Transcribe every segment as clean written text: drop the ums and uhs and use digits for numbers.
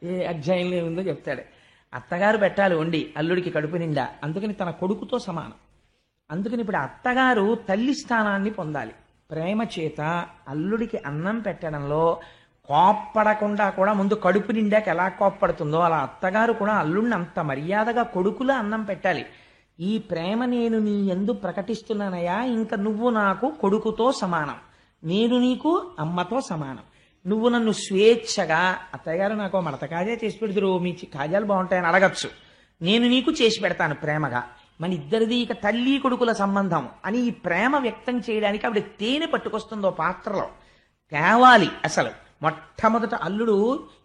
ఏ అధ్యాయంలో ఏముందో చెప్తాడు. అత్తగారు పెట్టాలి వండి అల్లుడికి కడుపు నిండా, అందుకని తన కొడుకుతో సమానం. అందుకని ఇప్పుడు అత్తగారు తల్లి స్థానాన్ని పొందాలి. ప్రేమ చేత అల్లుడికి అన్నం పెట్టడంలో కోప్పడకుండా కూడా ముందు కడుపు నిండాక ఎలా కోప్పడుతుందో అలా అత్తగారు కూడా అల్లుడిని అంత మర్యాదగా కొడుకులా అన్నం పెట్టాలి. ఈ ప్రేమ నేను నీ యందు ప్రకటిస్తున్నానయ్యా, ఇంకా నువ్వు నాకు కొడుకుతో సమానం, నేను నీకు అమ్మతో సమానం. నువ్వు నన్ను స్వేచ్ఛగా అత్తయ్యగారు నాకు మడత కాజా చేసి పెడుతురు, మీ కాజాలు బాగుంటాయని అడగచ్చు, నేను నీకు చేసి పెడతాను ప్రేమగా. మన ఇద్దరిది ఇక తల్లి కొడుకుల సంబంధం అని ఈ ప్రేమ వ్యక్తం చేయడానికి ఆవిడ తేనె పట్టుకొస్తుందో పాత్రలో తేవాలి. అసలు మొట్టమొదట అల్లుడు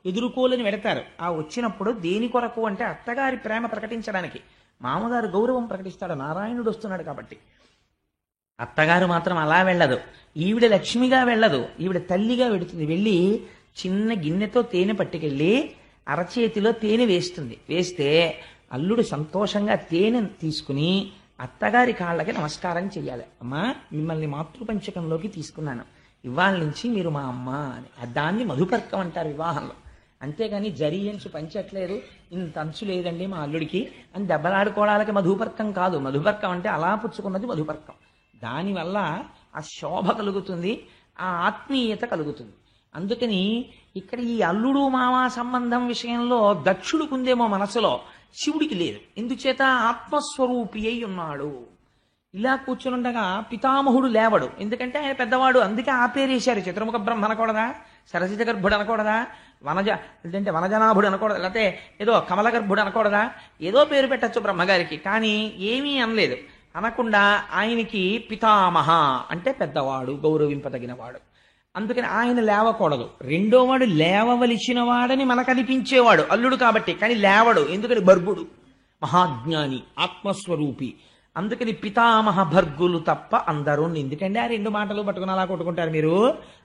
ఎదుర్కోలేని వెడతారు. ఆ వచ్చినప్పుడు దేని కొరకు అంటే అత్తగారి ప్రేమ ప్రకటించడానికి. మామగారు గౌరవం ప్రకటిస్తాడు, నారాయణుడు వస్తున్నాడు కాబట్టి. అత్తగారు మాత్రం అలా వెళ్ళదు, ఈవిడ లక్ష్మిగా వెళ్ళదు, ఈవిడ తల్లిగా వెడుతుంది. వెళ్ళి చిన్న గిన్నెతో తేనె పట్టుకెళ్ళి అరచేతిలో తేనె వేస్తుంది. వేస్తే అల్లుడు సంతోషంగా తేనె తీసుకుని అత్తగారి కాళ్ళకి నమస్కారం చెయ్యాలి. అమ్మా, మిమ్మల్ని మాతృపంచకంలోకి తీసుకున్నాను, ఇవాళ నుంచి మీరు మా అమ్మ అని. దాన్ని మధుపర్కం అంటారు వివాహంలో. అంతేగాని జరీ అంచు పంచట్లేదు, ఇంత అంచు లేదండి మా అల్లుడికి అని దెబ్బలాడుకోవడానికి మధుపర్కం కాదు. మధుపర్కం అంటే అలా పుచ్చుకున్నది మధుపర్కం. దానివల్ల ఆ శోభ కలుగుతుంది, ఆ ఆత్మీయత కలుగుతుంది. అందుకని ఇక్కడ ఈ అల్లుడు మావా సంబంధం విషయంలో దక్షుడికుందేమో మనసులో, శివుడికి లేదు. ఎందుచేత ఆత్మస్వరూపి అయి ఉన్నాడు. ఇలా కూర్చునుండగా పితామహుడు లేవడు, ఎందుకంటే ఆయన పెద్దవాడు. అందుకే ఆ పేరేశారు. చతుర్ముఖ బ్రహ్మ అనకూడదా, సరసిజ గర్భుడు అనకూడదా, అంటే వనజనాభుడు అనకూడదా, లేకపోతే ఏదో కమల గర్భుడు అనకూడదా, ఏదో పేరు పెట్టచ్చు బ్రహ్మగారికి. కానీ ఏమీ అనలేదు. అనకుండా ఆయనకి పితామహ అంటే పెద్దవాడు, గౌరవింపదగినవాడు. అందుకని ఆయన లేవకూడదు. రెండోవాడు లేవవలసిన వాడని మనకు అనిపించేవాడు అల్లుడు కాబట్టి, కానీ లేవడు. ఎందుకని భర్గుడు మహాజ్ఞాని, ఆత్మస్వరూపి. అందుకని పితామహ భర్గులు తప్ప అందరూ. ఎందుకంటే ఆ రెండు మాటలు పట్టుకుని అలా కొట్టుకుంటారు మీరు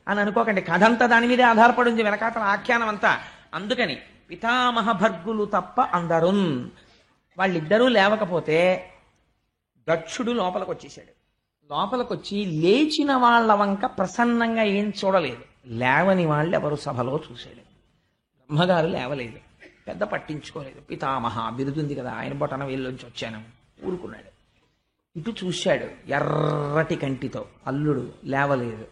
అని అనుకోకండి. కథ అంతా దాని మీదే ఆధారపడి ఉంది, వెనకాతల ఆఖ్యానం అంతా. అందుకని పితామహ భర్గులు తప్ప అందరూ. వాళ్ళిద్దరూ లేవకపోతే దక్షుడు లోపలికి వచ్చేసాడు. లోపలికొచ్చి లేచిన వాళ్ళ వంక ప్రసన్నంగా ఏం చూడలేదు, లేవని వాళ్ళు ఎవరు సభలో చూశాడు. బ్రహ్మగారు లేవలేదు, పెద్ద పట్టించుకోలేదు. పితామహ బిరుదుంది కదా, ఆయన బొటన వేళ్ళలోంచి వచ్చాను ఊరుకున్నాడు. ఇటు చూశాడు ఎర్రటి కంటితో, అల్లుడు లేవలేదు.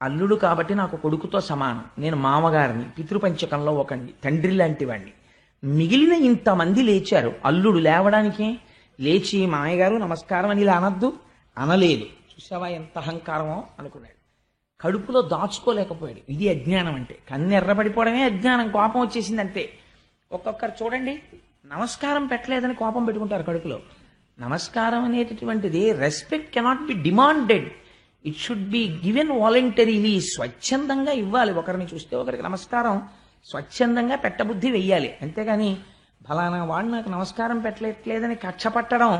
అల్లుడు కాబట్టి నాకు కొడుకుతో సమానం, నేను మామగారిని, పితృపంచకంలో ఒకడిని, తండ్రి లాంటి వాడిని. మిగిలిన ఇంతమంది లేచారు, అల్లుడు లేవడానికి లేచి మామయ్యగారు నమస్కారం అని ఇలా అనద్దు, అనలేదు. చూసావా ఎంత అహంకారమో అనుకున్నాడు. కడుపులో దాచుకోలేకపోయాడు. ఇది అజ్ఞానం అంటే. కన్ను ఎర్రబడిపోవడమే అజ్ఞానం, కోపం వచ్చేసింది అంతే. ఒక్కొక్కరు చూడండి, నమస్కారం పెట్టలేదని కోపం పెట్టుకుంటారు కడుపులో. నమస్కారం అనేటటువంటిది respect cannot be demanded, it should be given voluntarily. స్వచ్ఛందంగా ఇవ్వాలి. ఒకరిని చూస్తే ఒకరికి నమస్కారం స్వచ్ఛందంగా పెట్టబుద్ధి వెయ్యాలి. అంతేగాని ఫలానా వాడు నాకు నమస్కారం పెట్టలేదని కక్ష పట్టడం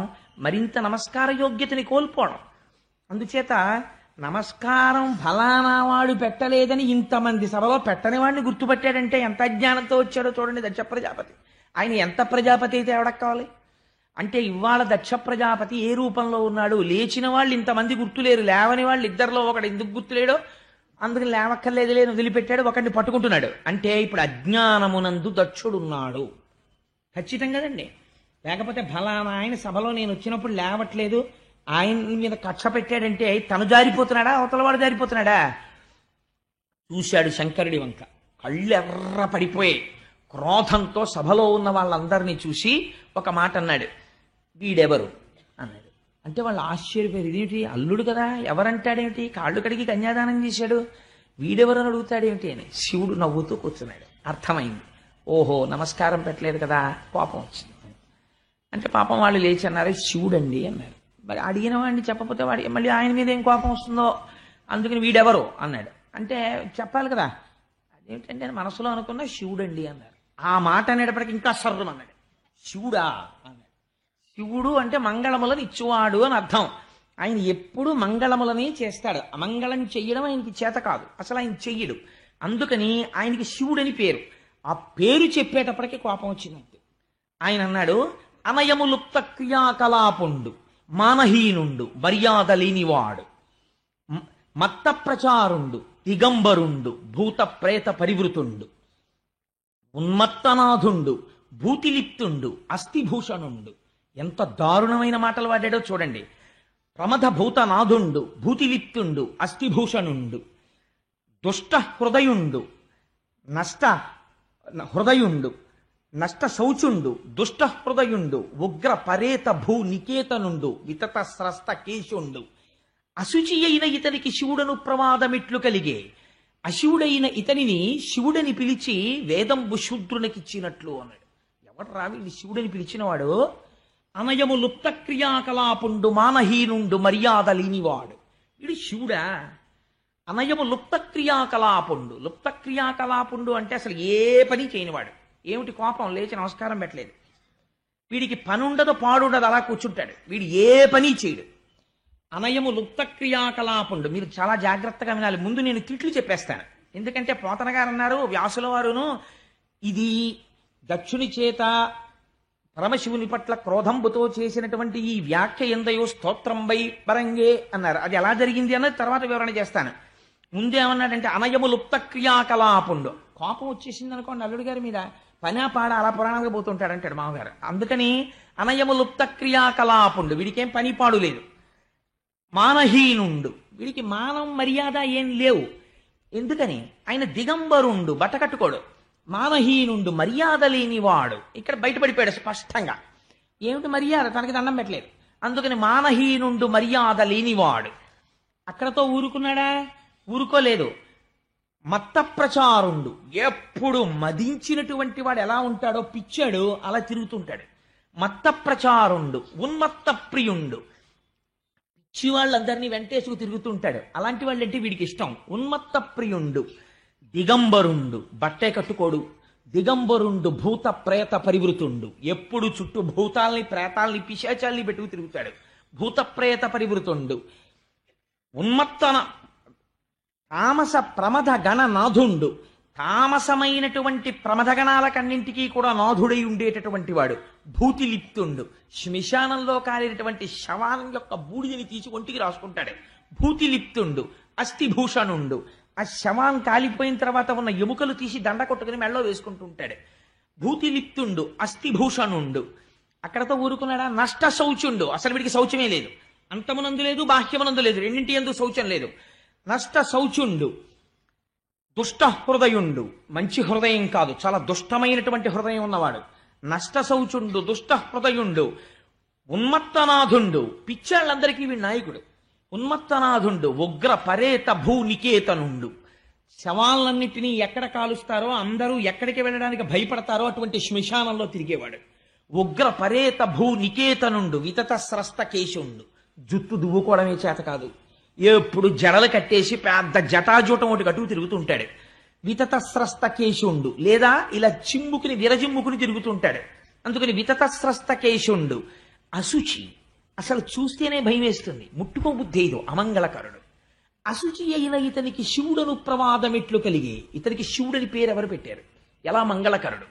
మరింత నమస్కార యోగ్యతని కోల్పోవడం. అందుచేత నమస్కారం ఫలానా వాడు పెట్టలేదని ఇంతమంది సభలో పెట్టని వాడిని గుర్తుపట్టాడంటే ఎంత అజ్ఞానంతో వచ్చాడో చూడండి దక్ష ప్రజాపతి. ఆయన ఎంత ప్రజాపతి అయితే ఎవడక్కావాలి అంటే, ఇవాళ దక్ష ప్రజాపతి ఏ రూపంలో ఉన్నాడు? లేచిన వాళ్ళు ఇంతమంది గుర్తులేరు, లేవని వాళ్ళు ఇద్దరిలో ఒకడు ఎందుకు గుర్తులేడో అందుకని లేవక్కర్లేదు లేని వదిలిపెట్టాడు, ఒకడిని పట్టుకుంటున్నాడు. అంటే ఇప్పుడు అజ్ఞానమునందు దక్షుడున్నాడు ఖచ్చితంగా కదండి. లేకపోతే ఫలానా ఆయన సభలో నేను వచ్చినప్పుడు లేవట్లేదు, ఆయన మీద కక్ష పెట్టాడంటే తను జారిపోతున్నాడా, అవతలవాడు జారిపోతున్నాడా? చూశాడు శంకరుడి వంక, కళ్ళు ఎర్ర పడిపోయాయి. క్రోధంతో సభలో ఉన్న వాళ్ళందరినీ చూసి ఒక మాట అన్నాడు, వీడెవరు అన్నాడు. అంటే వాళ్ళు ఆశ్చర్యపోయారు, ఇదేమిటి అల్లుడు కదా ఎవరంటాడేమిటి, కాళ్ళు కడిగి కన్యాదానం చేశాడు, వీడెవరు అని అడుగుతాడేమిటి అని. శివుడు నవ్వుతూ కూర్చున్నాడు. అర్థమైంది, ఓహో నమస్కారం పెట్టలేదు కదా, కోపం వచ్చింది. అంటే పాపం వాళ్ళు లేచి అన్నారు, శివుడండి అన్నారు. మరి అడిగిన వాడిని చెప్పకపోతే వాడి మళ్ళీ ఆయన మీద ఏం కోపం వస్తుందో, అందుకని వీడెవరు అన్నాడు. అంటే చెప్పాలి కదా, అదేమిటంటే మనసులో అనుకున్న శివుడండి అన్నారు. ఆ మాట అనేటప్పటికి ఇంకా సర్రం అన్నాడు, శివుడా అన్నాడు. శివుడు అంటే మంగళములను ఇచ్చువాడు అని అర్థం. ఆయన ఎప్పుడు మంగళములని చేస్తాడు, అమంగళం చెయ్యడం ఆయనకి చేత కాదు, అసలు ఆయన చెయ్యడు. అందుకని ఆయనకి శివుడని పేరు. ఆ పేరు చెప్పేటప్పటికి కోపం వచ్చిందంటే ఆయన అన్నాడు, అనయములుప్త క్రియాకలాపుండు, మానహీనుండు, మర్యాద లేనివాడు, మత్త ప్రచారుండు, దిగంబరుండు, భూత ప్రేత పరివృతుండు, ఉన్మత్తనాథుండు, భూతిలిప్తుండు, అస్థిభూషణుండు. ఎంత దారుణమైన మాటలు వాడాడో చూడండి. ప్రమథ భూతనాథుండు, భూతిలిప్తుండు, అస్థిభూషణుండు, దుష్ట హృదయుండు, నష్ట హృదయుండు, నష్ట శౌచుండు, దుష్ట హృదయుండు, ఉగ్ర పరేత భూ నికేతనుండు, వితత స్రస్త కేశుండు. అశుచి అయిన ఇతనికి శివుడను ప్రమాదమిట్లు కలిగే, అశివుడైన ఇతనిని శివుడని పిలిచి వేదంబు శూద్రునికిచ్చినట్లు అన్నాడు. ఎవడు రావి శివుడని పిలిచినవాడు? అనయము లుప్త క్రియాకలాపుండు, మానహీనుండు, మర్యాద లేనివాడు. వీడు శివుడా? అనయము లుప్త క్రియాకలాపుండు. లుప్త క్రియాకలాపుండు అంటే అసలు ఏ పని చేయనివాడు. ఏమిటి కోపం? లేచి నమస్కారం పెట్టలేదు. వీడికి పని ఉండదు, పాడుండదు, అలా కూర్చుంటాడు. వీడు ఏ పని చేయడు. అనయము లుప్త క్రియాకలాపుండు. మీరు చాలా జాగ్రత్తగా వినాలి. ముందు నేను తిట్లు చెప్పేస్తాను. ఎందుకంటే పోతన గారు అన్నారు, వ్యాసుల వారును, ఇది దక్షుని చేత పరమశివుని పట్ల క్రోధంబుతో చేసినటువంటి ఈ వ్యాఖ్య ఎందయో స్తోత్రంబై పరంగే అన్నారు. అది ఎలా జరిగింది అన్నది తర్వాత వివరణ చేస్తాను. ముందేమన్నాడంటే అనయము లుప్త క్రియాకలాపుండు. కోపం వచ్చేసింది అనుకోండి అల్లుడి గారి మీద, పనా పాడ అలా పురాణాలుగా పోతుంటాడు అంటాడు మామగారు. అందుకని అనయము లుప్త క్రియాకలాపుండు. వీడికేం పని పాడు లేదు. మానహీనుండు. వీడికి మానం మర్యాద ఏం లేవు. ఎందుకని? ఆయన దిగంబరుండు, బట్టకట్టుకోడు. మానహీనుండు, మర్యాద లేనివాడు. ఇక్కడ బయటపడిపోయాడు స్పష్టంగా. ఏమిటి మర్యాద? తనకి దండం పెట్టలేదు. అందుకని మానహీనుండు, మర్యాద లేనివాడు. అక్కడతో ఊరుకున్నాడా? ఊరుకోలేదు. మత్త ప్రచారుండు. ఎప్పుడు మదించినటువంటి వాడు ఎలా ఉంటాడో, పిచ్చాడు అలా తిరుగుతుంటాడు. మత్త ప్రచారుండు, ఉన్మత్త ప్రియుండు. పిచ్చి వాళ్ళందరినీ వెంటేసుకు తిరుగుతుంటాడు. అలాంటి వాళ్ళంటే వీడికి ఇష్టం. ఉన్మత్త ప్రియుండు, దిగంబరుండు, బట్టే కట్టుకోడు. దిగంబరుండు, భూత ప్రేత పరివృతుండు. ఎప్పుడు చుట్టూ భూతాల్ని, ప్రేతాల్ని, పిశాచాల్ని పెట్టుకు తిరుగుతాడు. భూత ప్రేత పరివృతుండు. ఉన్మత్తన తామస ప్రమథ గణనాథుండు. తామసమైనటువంటి ప్రమథగణాలకన్నింటికీ కూడా నాథుడై ఉండేటటువంటి వాడు. భూతిలిప్తుండు. శ్మశానంలో కాలినటువంటి శవానం యొక్క బూడిదని తీసి ఒంటికి రాసుకుంటాడు. భూతిలిప్తుండు, అస్థిభూషణుండు. ఆ శవం కాలిపోయిన తర్వాత ఉన్న ఎముకలు తీసి దండ కొట్టుకుని మెళ్ళలో వేసుకుంటూ ఉంటాడు. భూతిలిప్తుండు, అస్థిభూషణుండు. అక్కడతో ఊరుకున్నాడా? నష్ట శౌచుండు. అసలు వీడికి శౌచమే లేదు. అంతమునందు లేదు, బాహ్యమునందు లేదు. రెండింటి యందు శౌచం లేదు. నష్ట శౌచుండు, దుష్ట హృదయుండు. మంచి హృదయం కాదు, చాలా దుష్టమైనటువంటి హృదయం ఉన్నవాడు. నష్ట శౌచుండు, దుష్ట హృదయుండు. ఉన్మత్తనాథుండు. పిచ్చాళ్ళందరికీ వీడి నాయకుడు. ఉన్మత్తనాథుండు, ఉగ్ర పరేత భూ నికేతనుండు. శవాలన్నింటినీ ఎక్కడ కాలుస్తారో, అందరూ ఎక్కడికి వెళ్ళడానికి భయపడతారో అటువంటి శ్మశానంలో తిరిగేవాడు. ఉగ్ర పరేత భూ నికేతనుండు, వితత స్రస్త కేశుండు. జుట్టు దువ్వుకోవడమే చేత కాదు. ఎప్పుడు జడలు కట్టేసి పెద్ద జటాజూటం ఒకటి కట్టుకు తిరుగుతుంటాడు. వితత స్రస్త కేశుండు. లేదా ఇలా చిమ్ముకుని విరజిమ్ముకుని తిరుగుతుంటాడు. అందుకని వితత స్రస్త కేశుండు. అశుచి. అసలు చూస్తేనే భయం వేస్తుంది. ముట్టుకో బుద్ధేదు. అమంగళకరుడు. అశుచి అయిన ఇతనికి శివుడను ప్రమాదమెట్లు కలిగే. ఇతనికి శివుడని పేరు ఎవరు పెట్టారు? ఎలా మంగళకరుడు.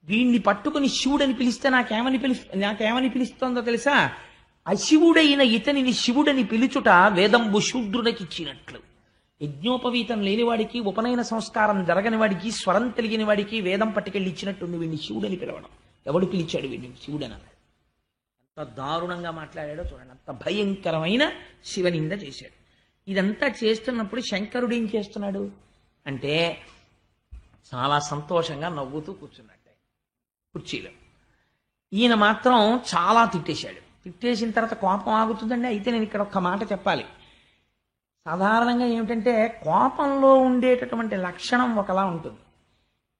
వీణ్ణి పట్టుకుని శివుడని పిలిస్తే నాకేమని పిలుస్తోందో తెలుసా? అశివుడైన ఇతనిని శివుడని పిలుచుట వేదంబు శూద్రునికిచ్చినట్లు. యజ్ఞోపవీతం లేనివాడికి, ఉపనయన సంస్కారం జరగని వాడికి, స్వరం తెలియని వాడికి వేదం పట్టుకెళ్ళి ఇచ్చినట్టుంది వీడిని శివుడని పిలవడం. ఎవడు పిలిచాడు వీడిని శివుడని? ఎంత దారుణంగా మాట్లాడాడో చూడండి. అంత భయంకరమైన శివనింద చేశాడు. ఇదంతా చేస్తున్నప్పుడు శంకరుడు ఏం చేస్తున్నాడు అంటే చాలా సంతోషంగా నవ్వుతూ కూర్చున్నట్టే కుర్చీలో. ఈయన మాత్రం చాలా తిట్టేశాడు. తిట్టేసిన తర్వాత కోపం ఆగుతుందండి. అయితే నేను ఇక్కడ ఒక్క మాట చెప్పాలి. సాధారణంగా ఏమిటంటే కోపంలో ఉండేటటువంటి లక్షణం ఒకలా ఉంటుంది.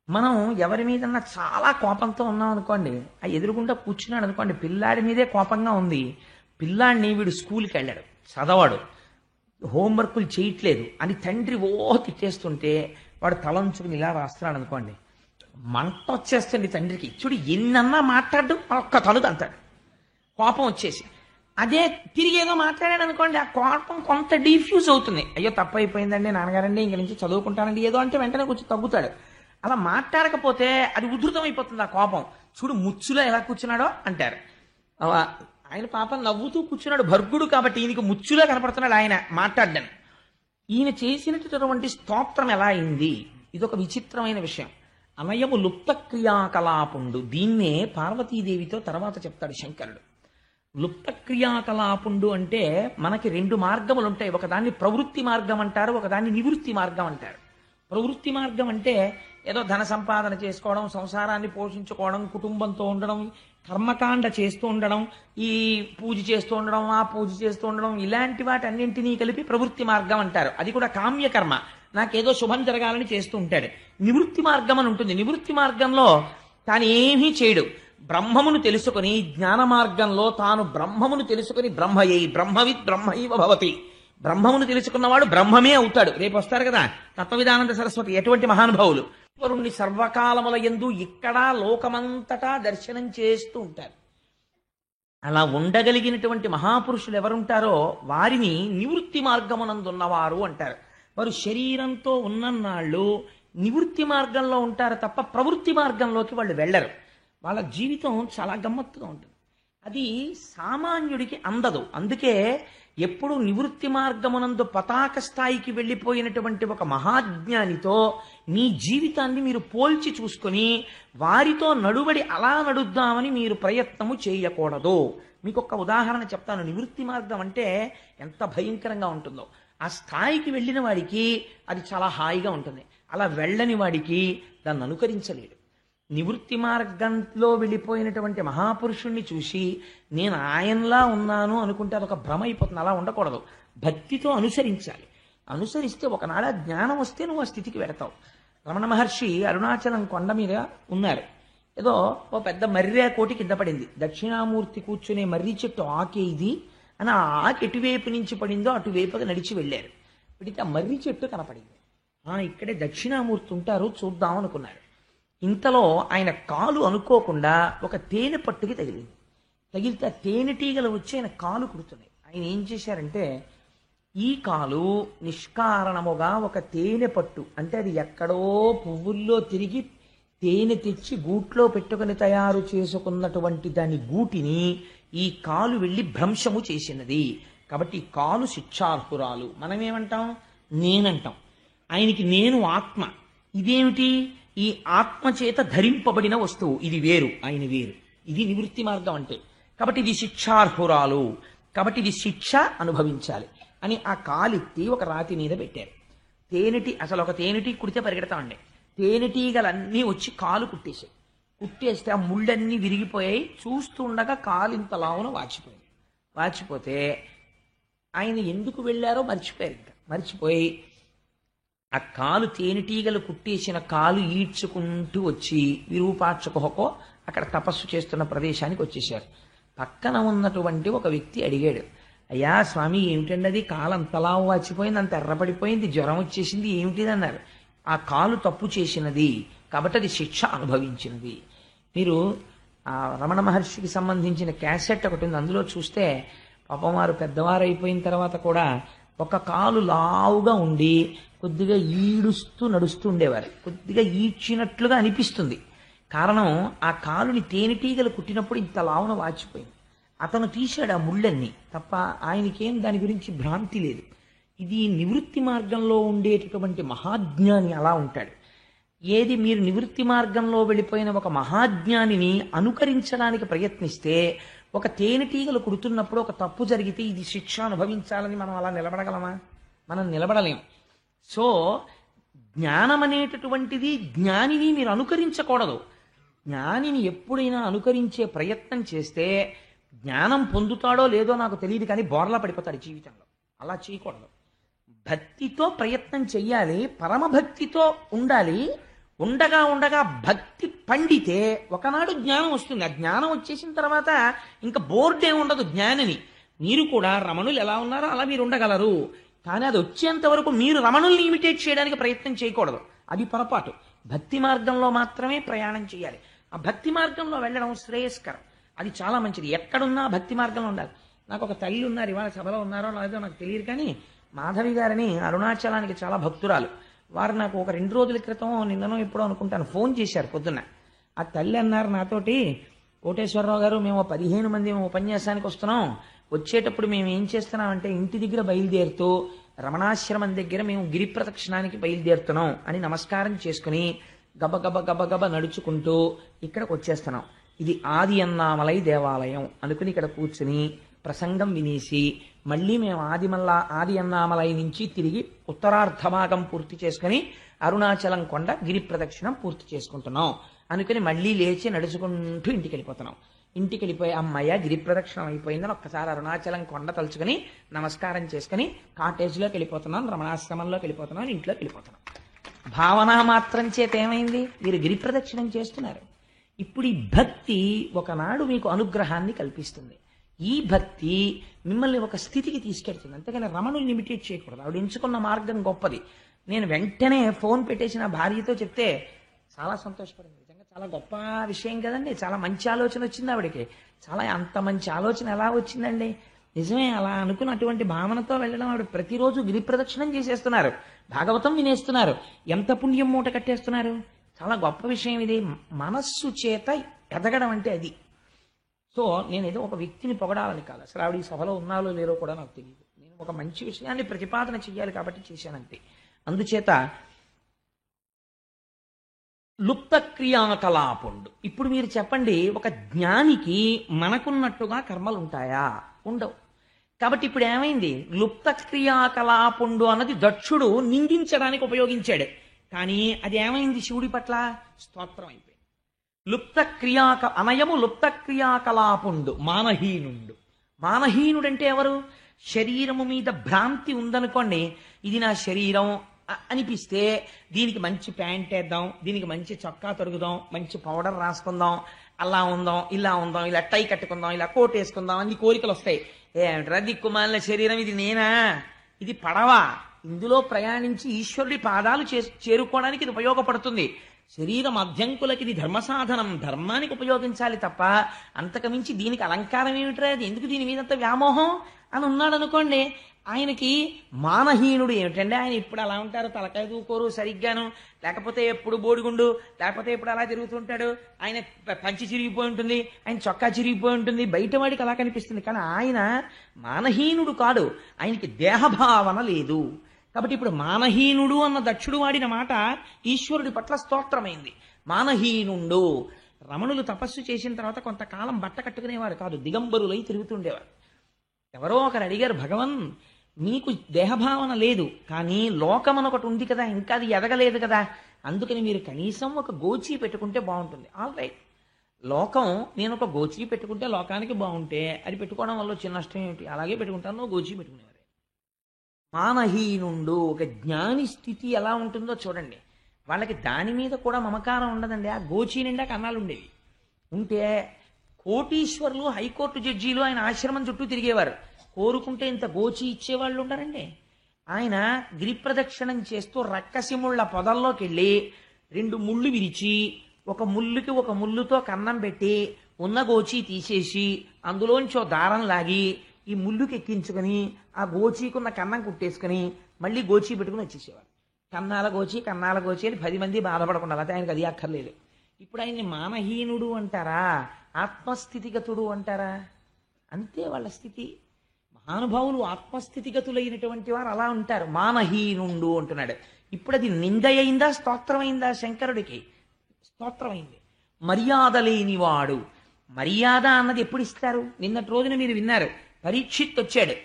మనం ఎవరి మీదన్నా చాలా కోపంతో ఉన్నాం అనుకోండి, ఆ ఎదురుగుండా కూర్చున్నాడు అనుకోండి, పిల్లాడి మీదే కోపంగా ఉంది. పిల్లాడిని వీడు స్కూల్కి వెళ్ళాడు, చదవాడు, హోంవర్కులు చేయట్లేదు అని తండ్రి తిట్టేస్తుంటే వాడు తలంచుకుని ఇలా రాస్తున్నాడు అనుకోండి, మంట వచ్చేస్తుంది తండ్రికి. చూడు ఎన్నన్నా మాట్లాడు, ఒక్క తలుదు అంటాడు కోపం వచ్చేసి. అదే తిరిగి ఏదో మాట్లాడాడు అనుకోండి, ఆ కోపం కొంత డిఫ్యూజ్ అవుతుంది. అయ్యో తప్పు అయిపోయిందండి నాన్నగారండి, ఇంక నుంచి చదువుకుంటానండి ఏదో అంటే వెంటనే కొంచెం తగ్గుతాడు. అలా మాట్లాడకపోతే అది ఉధృతం అయిపోతుంది ఆ కోపం. చూడు ముచ్చులో ఎలా కూర్చున్నాడో అంటారు. ఆయన పాపం నవ్వుతూ కూర్చున్నాడు, భర్గుడు కాబట్టి ఈయనకి ముచ్చులో కనపడుతున్నాడు ఆయన మాట్లాడ్డాను. ఈయన చేసినటువంటి స్తోత్రం ఎలా అయింది? ఇదొక విచిత్రమైన విషయం. అనయము లుప్త క్రియాకలాపుండు. దీన్నే పార్వతీదేవితో తర్వాత చెప్తాడు శంకరుడు. లుప్త క్రియాకలాపుండు అంటే మనకి రెండు మార్గములు ఉంటాయి. ఒకదాన్ని ప్రవృత్తి మార్గం అంటారు, ఒకదాన్ని నివృత్తి మార్గం అంటారు. ప్రవృత్తి మార్గం అంటే ఏదో ధన సంపాదన చేసుకోవడం, సంసారాన్ని పోషించుకోవడం, కుటుంబంతో ఉండడం, కర్మకాండ చేస్తూ ఉండడం, ఈ పూజ చేస్తూ ఉండడం, ఆ పూజ చేస్తూ ఉండడం, ఇలాంటి వాటి అన్నింటినీ కలిపి ప్రవృత్తి మార్గం అంటారు. అది కూడా కామ్యకర్మ, నాకేదో శుభం జరగాలని చేస్తూ ఉంటాడు. నివృత్తి మార్గం అని ఉంటుంది. నివృత్తి మార్గంలో తాను ఏమీ చేయడు. బ్రహ్మమును తెలుసుకొని జ్ఞాన మార్గంలో తాను బ్రహ్మమును తెలుసుకొని బ్రహ్మవిత్ బ్రహ్మైవ భవతి, బ్రహ్మమును తెలుసుకున్నవాడు బ్రహ్మమే అవుతాడు. రేపు వస్తారు కదా తత్వవిధానంద సరస్వతి, ఎటువంటి మహానుభావులు ఈశ్వరుణ్ణి సర్వకాలముల యందు ఇక్కడ లోకమంతటా దర్శనం చేస్తూ ఉంటారు. అలా ఉండగలిగినటువంటి మహాపురుషులు ఎవరుంటారో వారిని నివృత్తి మార్గమునందున్నవారు అంటారు. వారు శరీరంతో ఉన్ననాళ్ళు నివృత్తి మార్గంలో ఉంటారు తప్ప ప్రవృత్తి మార్గంలోకి వాళ్ళు వెళ్ళరు. వాళ్ళ జీవితం చాలా గమ్మత్తుగా ఉంటుంది. అది సామాన్యుడికి అందదు. అందుకే ఎప్పుడు నివృత్తి మార్గమునందు పతాక స్థాయికి వెళ్ళిపోయినటువంటి ఒక మహాజ్ఞానితో మీ జీవితాన్ని మీరు పోల్చి చూసుకొని వారితో నడువడి అలా నడుద్దామని మీరు ప్రయత్నము చేయకూడదు. మీకు ఒక ఉదాహరణ చెప్తాను. నివృత్తి మార్గం అంటే ఎంత భయంకరంగా ఉంటుందో. ఆ స్థాయికి వెళ్ళిన వాడికి అది చాలా హాయిగా ఉంటుంది. అలా వెళ్ళని వాడికి దాన్ని అనుకరించలేడు. నివృత్తి మార్గంలో వెళ్ళిపోయినటువంటి మహాపురుషుణ్ణి చూసి నేను ఆయనలా ఉన్నాను అనుకుంటే అదొక భ్రమ అయిపోతుంది. అలా ఉండకూడదు. భక్తితో అనుసరించాలి. అనుసరిస్తే ఒకనాడ జ్ఞానం వస్తే నువ్వు ఆ స్థితికి వెడతావు. రమణ మహర్షి అరుణాచలం కొండ మీద ఉన్నారు. ఏదో ఓ పెద్ద మర్రి కోటి కింద పడింది. దక్షిణామూర్తి కూర్చునే మర్రి చెట్టు ఆకే ఇది అని ఆ ఆకు ఎటువైపు నుంచి పడిందో అటువైపుగా నడిచి వెళ్ళారు. పెడితే ఆ మర్రి చెట్టు కనపడింది. ఇక్కడే దక్షిణామూర్తి ఉంటారు, చూద్దాం అనుకున్నారు. ఇంతలో ఆయన కాలు అనుకోకుండా ఒక తేనె పట్టుకి తగిలింది. తగిలితే ఆ తేనెటీగలు వచ్చి ఆయన కాలు కుడుతున్నాయి. ఆయన ఏం చేశారంటే ఈ కాలు నిష్కారణముగా ఒక తేనె పట్టు, అంటే అది ఎక్కడో పువ్వుల్లో తిరిగి తేనె తెచ్చి గూట్లో పెట్టుకుని తయారు చేసుకున్నటువంటి దాని గూటిని ఈ కాలు వెళ్ళి భ్రంశము చేసినది. కాబట్టి ఈ కాలు శిక్షార్హురాలు. మనమేమంటాం? నేనంటాం. ఆయనకి నేను ఆత్మ. ఇదేమిటి? ఈ ఆత్మ చేత ధరింపబడిన వస్తువు. ఇది వేరు, ఆయన వేరు. ఇది నివృత్తి మార్గం అంటే. కాబట్టి ఇది శిక్షార్హురాలు, కాబట్టి ఇది శిక్ష అనుభవించాలి అని ఆ కాలెత్తి ఒక రాతి మీద పెట్టారు. అసలు ఒక తేనెటీ కుడితే పరిగెడతామండి. తేనెటీగలన్నీ వచ్చి కాలు కుట్టేశాయి. కుట్టేస్తే ఆ ముళ్ళన్నీ విరిగిపోయాయి. చూస్తుండగా కాలు ఇంత లావున వాచిపోయింది. వాచిపోతే ఆయన ఎందుకు వెళ్ళారో మర్చిపోయారు. ఇంకా మర్చిపోయి ఆ కాలు తేనెటీగలు కుట్టేసిన కాలు ఈడ్చుకుంటూ వచ్చి విరూపాక్ష గుహకో అక్కడ తపస్సు చేస్తున్న ప్రదేశానికి వచ్చేశారు. పక్కన ఉన్నటువంటి ఒక వ్యక్తి అడిగాడు, అయ్యా స్వామి ఏమిటండి అది? కాలు అంతలా వాచిపోయింది, అంత ఎర్రపడిపోయింది, జ్వరం వచ్చేసింది, ఏమిటిది అన్నారు. ఆ కాలు తప్పు చేసినది కాబట్టి అది శిక్ష అనుభవించినది. మీరు ఆ రమణ మహర్షికి సంబంధించిన క్యాసెట్ ఒకటి ఉంది. అందులో చూస్తే పాపం వారు పెద్దవారు అయిపోయిన తర్వాత కూడా ఒక కాలు లావుగా ఉండి కొద్దిగా ఈడుస్తూ నడుస్తూ ఉండేవారు. కొద్దిగా ఈడ్చినట్లుగా అనిపిస్తుంది. కారణం ఆ కాలుని తేనెటీగలు కుట్టినప్పుడు ఇంత లావున వాచిపోయింది. అతను తీశాడు ఆ ముళ్ళన్నీ తప్ప ఆయనకేం దాని గురించి భ్రాంతి లేదు. ఇది నివృత్తి మార్గంలో ఉండేటటువంటి మహాజ్ఞాని అలా ఉంటాడు. ఏది మీరు నివృత్తి మార్గంలో వెళ్ళిపోయిన ఒక మహాజ్ఞానిని అనుకరించడానికి ప్రయత్నిస్తే, ఒక తేనెటీగలు కుడుతున్నప్పుడు ఒక తప్పు జరిగితే ఇది శిక్ష అనుభవించాలని మనం అలా నిలబడగలమా? మనం నిలబడలేం. సో జ్ఞానం అనేటటువంటిది జ్ఞానిని మీరు అనుకరించకూడదు. జ్ఞానిని ఎప్పుడైనా అనుకరించే ప్రయత్నం చేస్తే జ్ఞానం పొందుతాడో లేదో నాకు తెలియదు, కానీ బోర్లా పడిపోతాడు జీవితంలో. అలా చేయకూడదు. భక్తితో ప్రయత్నం చెయ్యాలి, పరమభక్తితో ఉండాలి. ఉండగా ఉండగా భక్తి పండితే ఒకనాడు జ్ఞానం వస్తుంది. ఆ జ్ఞానం వచ్చేసిన తర్వాత ఇంకా బోర్డే ఉండదు జ్ఞానిని. మీరు కూడా రమణులు ఎలా ఉన్నారో అలా మీరు ఉండగలరు. కానీ అది వచ్చేంత వరకు మీరు రమణుల్ని ఇమిటేట్ చేయడానికి ప్రయత్నం చేయకూడదు. అది పొరపాటు. భక్తి మార్గంలో మాత్రమే ప్రయాణం చేయాలి. ఆ భక్తి మార్గంలో వెళ్ళడం శ్రేయస్కరం. అది చాలా మంచిది. ఎక్కడున్నా భక్తి మార్గంలో ఉండాలి. నాకు ఒక తల్లి ఉన్నారు, ఇవాళ సభలో ఉన్నారో లేదో నాకు తెలియదు, కానీ మాధవి గారిని అరుణాచలానికి చాలా భక్తురాలు. వారు నాకు ఒక 2 రోజుల క్రితం, నిన్ననో ఎప్పుడో అనుకుంటాను, ఫోన్ చేశారు పొద్దున్న. ఆ తల్లి అన్నారు నాతోటి, కోటేశ్వరరావు గారు మేము 15 మంది ఉపన్యాసానికి వస్తున్నాం, వచ్చేటప్పుడు మేము ఏం చేస్తున్నామంటే ఇంటి దగ్గర బయలుదేరుతూ రమణాశ్రమం దగ్గర మేము గిరి ప్రదక్షిణానికి బయలుదేరుతున్నాం అని నమస్కారం చేసుకుని గబగబ గబగబ నడుచుకుంటూ ఇక్కడికి వచ్చేస్తున్నాం. ఇది ఆది అన్నామలై దేవాలయం అనుకుని ఇక్కడ కూర్చుని ప్రసంగం వినేసి మళ్ళీ మేము ఆది అన్నామలై నుంచి తిరిగి ఉత్తరార్ధ భాగం పూర్తి చేసుకుని అరుణాచలం కొండ గిరి ప్రదక్షిణం పూర్తి చేసుకుంటున్నాం అనుకుని మళ్ళీ లేచి నడుచుకుంటూ ఇంటికి వెళ్ళిపోతున్నాం. ఇంటికి వెళ్ళిపోయి అమ్మయ్య గిరి ప్రదక్షిణం అయిపోయిందని ఒక్కసారి అరుణాచలం కొండ తలుచుకుని నమస్కారం చేసుకుని కాటేజ్లోకి వెళ్ళిపోతున్నాం, రమణాశ్రమంలోకి వెళ్ళిపోతున్నాం, ఇంట్లోకి వెళ్ళిపోతున్నాం. భావన మాత్రం చేత ఏమైంది? మీరు గిరి ప్రదక్షిణం చేస్తున్నారు. ఇప్పుడు ఈ భక్తి ఒకనాడు మీకు అనుగ్రహాన్ని కల్పిస్తుంది. ఈ భక్తి మిమ్మల్ని ఒక స్థితికి తీసుకెళ్తుంది. అంతేగాని రమణుని ఇమిటేట్ చేయకూడదు. ఆవిడ ఎంచుకున్న మార్గం గొప్పది. నేను వెంటనే ఫోన్ పెట్టేసి నా భార్యతో చెప్తే చాలా సంతోషపడింది. నిజంగా చాలా గొప్ప విషయం కదండి, చాలా మంచి ఆలోచన వచ్చింది ఆవిడకి. చాలా అంత మంచి ఆలోచన ఎలా వచ్చిందండి? నిజమే, అలా అనుకుని అటువంటి భావనతో వెళ్ళడం. ఆవిడ ప్రతిరోజు గిరి ప్రదక్షిణం చేసేస్తున్నారు, భాగవతం వినేస్తున్నారు, ఎంత పుణ్యం మూట కట్టేస్తున్నారు. చాలా గొప్ప విషయం ఇది. మనస్సు చేత ఎదగడం అంటే అది. సో నేనేదో ఒక వ్యక్తిని పొగడాలని కాదు, అసలు ఆవిడ ఈ సభలో ఉన్నాలో లేరో కూడా నాకు తెలియదు. నేను ఒక మంచి విషయాన్ని ప్రతిపాదన చెయ్యాలి కాబట్టి చేశానంతే. అందుచేత లుప్త క్రియాకలాపుండు. ఇప్పుడు మీరు చెప్పండి, ఒక జ్ఞానికి మనకున్నట్టుగా కర్మలు ఉంటాయా? ఉండవు. కాబట్టి ఇప్పుడు ఏమైంది? లుప్త క్రియాకలాపుండు అన్నది దక్షుడు నిందించడానికి ఉపయోగించాడు. కానీ అది ఏమైంది? శివుడి పట్ల స్తోత్రం అయిపోయింది. అనయము లుప్త క్రియాకలాపుండు మానహీనుండు. మానహీనుడంటే ఎవరు? శరీరము మీద భ్రాంతి ఉందనుకోండి, ఇది నా శరీరం అనిపిస్తే దీనికి మంచి ప్యాంట్ వేద్దాం, దీనికి మంచి చొక్కా తొరుగుదాం, మంచి పౌడర్ రాసుకుందాం, అలా ఉందాం, ఇలా టై కట్టుకుందాం, ఇలా కోట్ వేసుకుందాం, అన్ని కోరికలు వస్తాయి. ఏమిట్రా దిక్కుమాలిన శరీరం, ఇది నేనా? ఇది పడవా? ఇందులో ప్రయాణించి ఈశ్వరుడి పాదాలు చేరుకోవడానికి ఇది ఉపయోగపడుతుంది. శరీరం అభ్యంకులకి ఇది ధర్మ సాధనం, ధర్మానికి ఉపయోగించాలి తప్ప అంతకుమించి దీనికి అలంకారం ఏమిట్రా, అది ఎందుకు దీని మీదంత వ్యామోహం అని ఉన్నాడు అనుకోండి. ఆయనకి మానహీనుడు ఏమిటండి? ఆయన ఇప్పుడు అలా ఉంటారు, తలకాయ దూకోరు సరిగ్గాను, లేకపోతే ఎప్పుడు బోడిగుండు, లేకపోతే ఎప్పుడు అలా తిరుగుతుంటాడు, ఆయన పంచి చిరిగిపోయి ఉంటుంది, ఆయన చొక్కా చిరిగిపోయి ఉంటుంది, బయట వాడికి అలా కనిపిస్తుంది. కానీ ఆయన మానహీనుడు కాడు, ఆయనకి దేహభావన లేదు. కాబట్టి ఇప్పుడు మానహీనుడు అన్న దక్షుడు వాడిన మాట ఈశ్వరుడి పట్ల స్తోత్రమైంది. మానహీనుండు. రమణులు తపస్సు చేసిన తర్వాత కొంతకాలం బట్ట కట్టుకునేవారు కాదు, దిగంబరులై తిరుగుతుండేవారు. ఎవరో ఒకరు అడిగారు, భగవన్ మీకు దేహభావన లేదు, కానీ లోకం అని ఒకటి ఉంది కదా, ఇంకా అది ఎదగలేదు కదా, అందుకని మీరు కనీసం ఒక గోచీ పెట్టుకుంటే బాగుంటుంది. ఆల్ రైట్, లోకం, నేను ఒక గోచీ పెట్టుకుంటే లోకానికి బాగుంటే అది పెట్టుకోవడం వల్ల చిన్న నష్టం ఏమిటి? అలాగే పెట్టుకుంటాను, గోచీ పెట్టుకునేవారు. మానహీనుండు. ఒక జ్ఞాని స్థితి ఎలా ఉంటుందో చూడండి. వాళ్ళకి దాని మీద కూడా మమకారం ఉండదండి. ఆ గోచీ నిండా కన్నాలు ఉండేవి. ఉంటే కోటీశ్వరులు, హైకోర్టు జడ్జీలు ఆయన ఆశ్రమం చుట్టూ తిరిగేవారు. కోరుకుంటే ఇంత గోచి ఇచ్చేవాళ్ళు ఉంటారండి. ఆయన గిరి ప్రదక్షిణం చేస్తూ రక్కసిముళ్ళ పొదల్లోకి వెళ్ళి 2 ముళ్ళు విరిచి ఒక ముళ్ళుకి ఒక ముళ్ళుతో కన్నం పెట్టి ఉన్న గోచి తీసేసి అందులోంచి దారం లాగి ఈ ముళ్ళుకి ఎక్కించుకొని ఆ గోచీకున్న కన్నం కుట్టేసుకుని మళ్ళీ గోచీ పెట్టుకుని వచ్చేసేవారు. కన్నాల గోచి అని 10 మంది బాధపడకుండా, అయితే ఆయనకు అది అక్కర్లేదు. ఇప్పుడు ఆయన్ని మానహీనుడు అంటారా, ఆత్మస్థితిగతుడు అంటారా? అంతే వాళ్ళ స్థితి. మహానుభావులు ఆత్మస్థితిగతులైనటువంటి వారు అలా ఉంటారు. మానహీనుండు అంటున్నాడు. ఇప్పుడు అది నిందయిందా, స్తోత్రమైందా? శంకరుడికి స్తోత్రమైంది. మర్యాద లేనివాడు. మర్యాద అన్నది ఎప్పుడు ఇస్తారు? నిన్నటి రోజున మీరు విన్నారు, పరీక్షిత్ వచ్చాడు,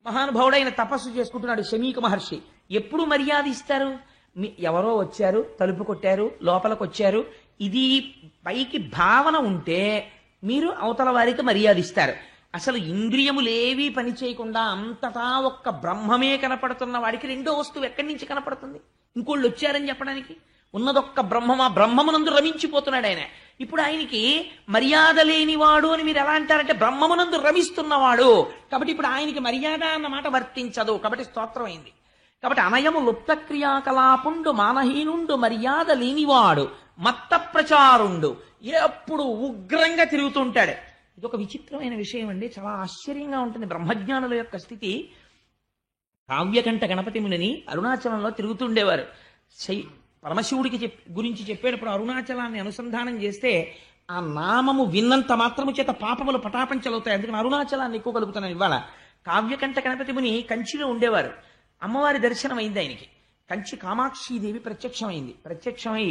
మహానుభావుడైన తపస్సు చేసుకుంటున్నాడు శమీక మహర్షి. ఎప్పుడు మర్యాద ఇస్తారు? ఎవరో వచ్చారు, తలుపు కొట్టారు, లోపలికి వచ్చారు, ఇది పైకి భావన ఉంటే మీరు అవతల వారికి మర్యాద ఇస్తారు. అసలు ఇంద్రియములేవీ పని చేయకుండా అంతటా ఒక్క బ్రహ్మమే కనపడుతున్న వాడికి రెండో వస్తువు ఎక్కడి నుంచి కనపడుతుంది? ఇంకోళ్ళు వచ్చారని చెప్పడానికి. ఉన్నదొక్క బ్రహ్మం, ఆ బ్రహ్మమునందు రమించిపోతున్నాడు ఆయన. ఇప్పుడు ఆయనకి మర్యాద లేనివాడు అని మీరు ఎలా అంటారంటే బ్రహ్మమునందు రమిస్తున్నవాడు. కాబట్టి ఇప్పుడు ఆయనకి మర్యాద అన్న మాట వర్తించదు. కాబట్టి స్తోత్రం అయింది. కాబట్టి అనయము లుప్త క్రియాకలాపుండు మానహీనుండు మర్యాద లేనివాడు మత్త ప్రచారుండు. ఎప్పుడు ఉగ్రంగా తిరుగుతుంటాడు. ఇది ఒక విచిత్రమైన విషయం అండి, చాలా ఆశ్చర్యంగా ఉంటుంది. బ్రహ్మజ్ఞానుల యొక్క స్థితి. కావ్యకంఠ గణపతి మునిని అరుణాచలంలో తిరుగుతుండేవారు. పరమశివుడికి గురించి చెప్పేటప్పుడు అరుణాచలాన్ని అనుసంధానం చేస్తే ఆ నామము విన్నంత మాత్రము చేత పాపములు పటాపంచలవుతాయి. అందుకని అరుణాచలాన్ని ఎక్కువ కలుగుతున్నాను. ఇవాళ కావ్యకంఠ గణపతి ముని కంచిలో ఉండేవారు. అమ్మవారి దర్శనం అయింది ఆయనకి. కంచి కామాక్షీదేవి ప్రత్యక్షమైంది. ప్రత్యక్షమై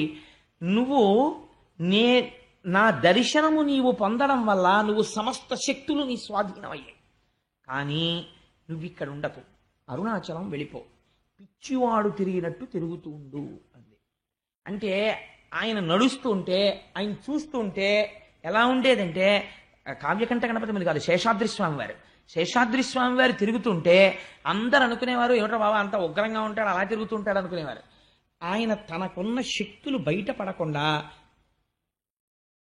నువ్వు నే నా దర్శనము నీవు పొందడం వల్ల నువ్వు సమస్త శక్తులు నీ స్వాధీనమయ్యాయి. కానీ నువ్వు ఇక్కడ ఉండకు, అరుణాచలం వెళ్ళిపో, పిచ్చివాడు తిరిగినట్టు తిరుగుతూ ఉండు అంది. అంటే ఆయన నడుస్తుంటే, ఆయన చూస్తుంటే ఎలా ఉండేదంటే, కావ్యకంఠ గణపతి మీద కాదు, శేషాద్రి స్వామి వారు. శేషాద్రి స్వామి వారు తిరుగుతుంటే అందరు అనుకునేవారు, ఏమిటో బాబా అంత ఉగ్రంగా ఉంటాడు, అలా తిరుగుతుంటాడు అనుకునేవారు. ఆయన తనకున్న శక్తులు బయటపడకుండా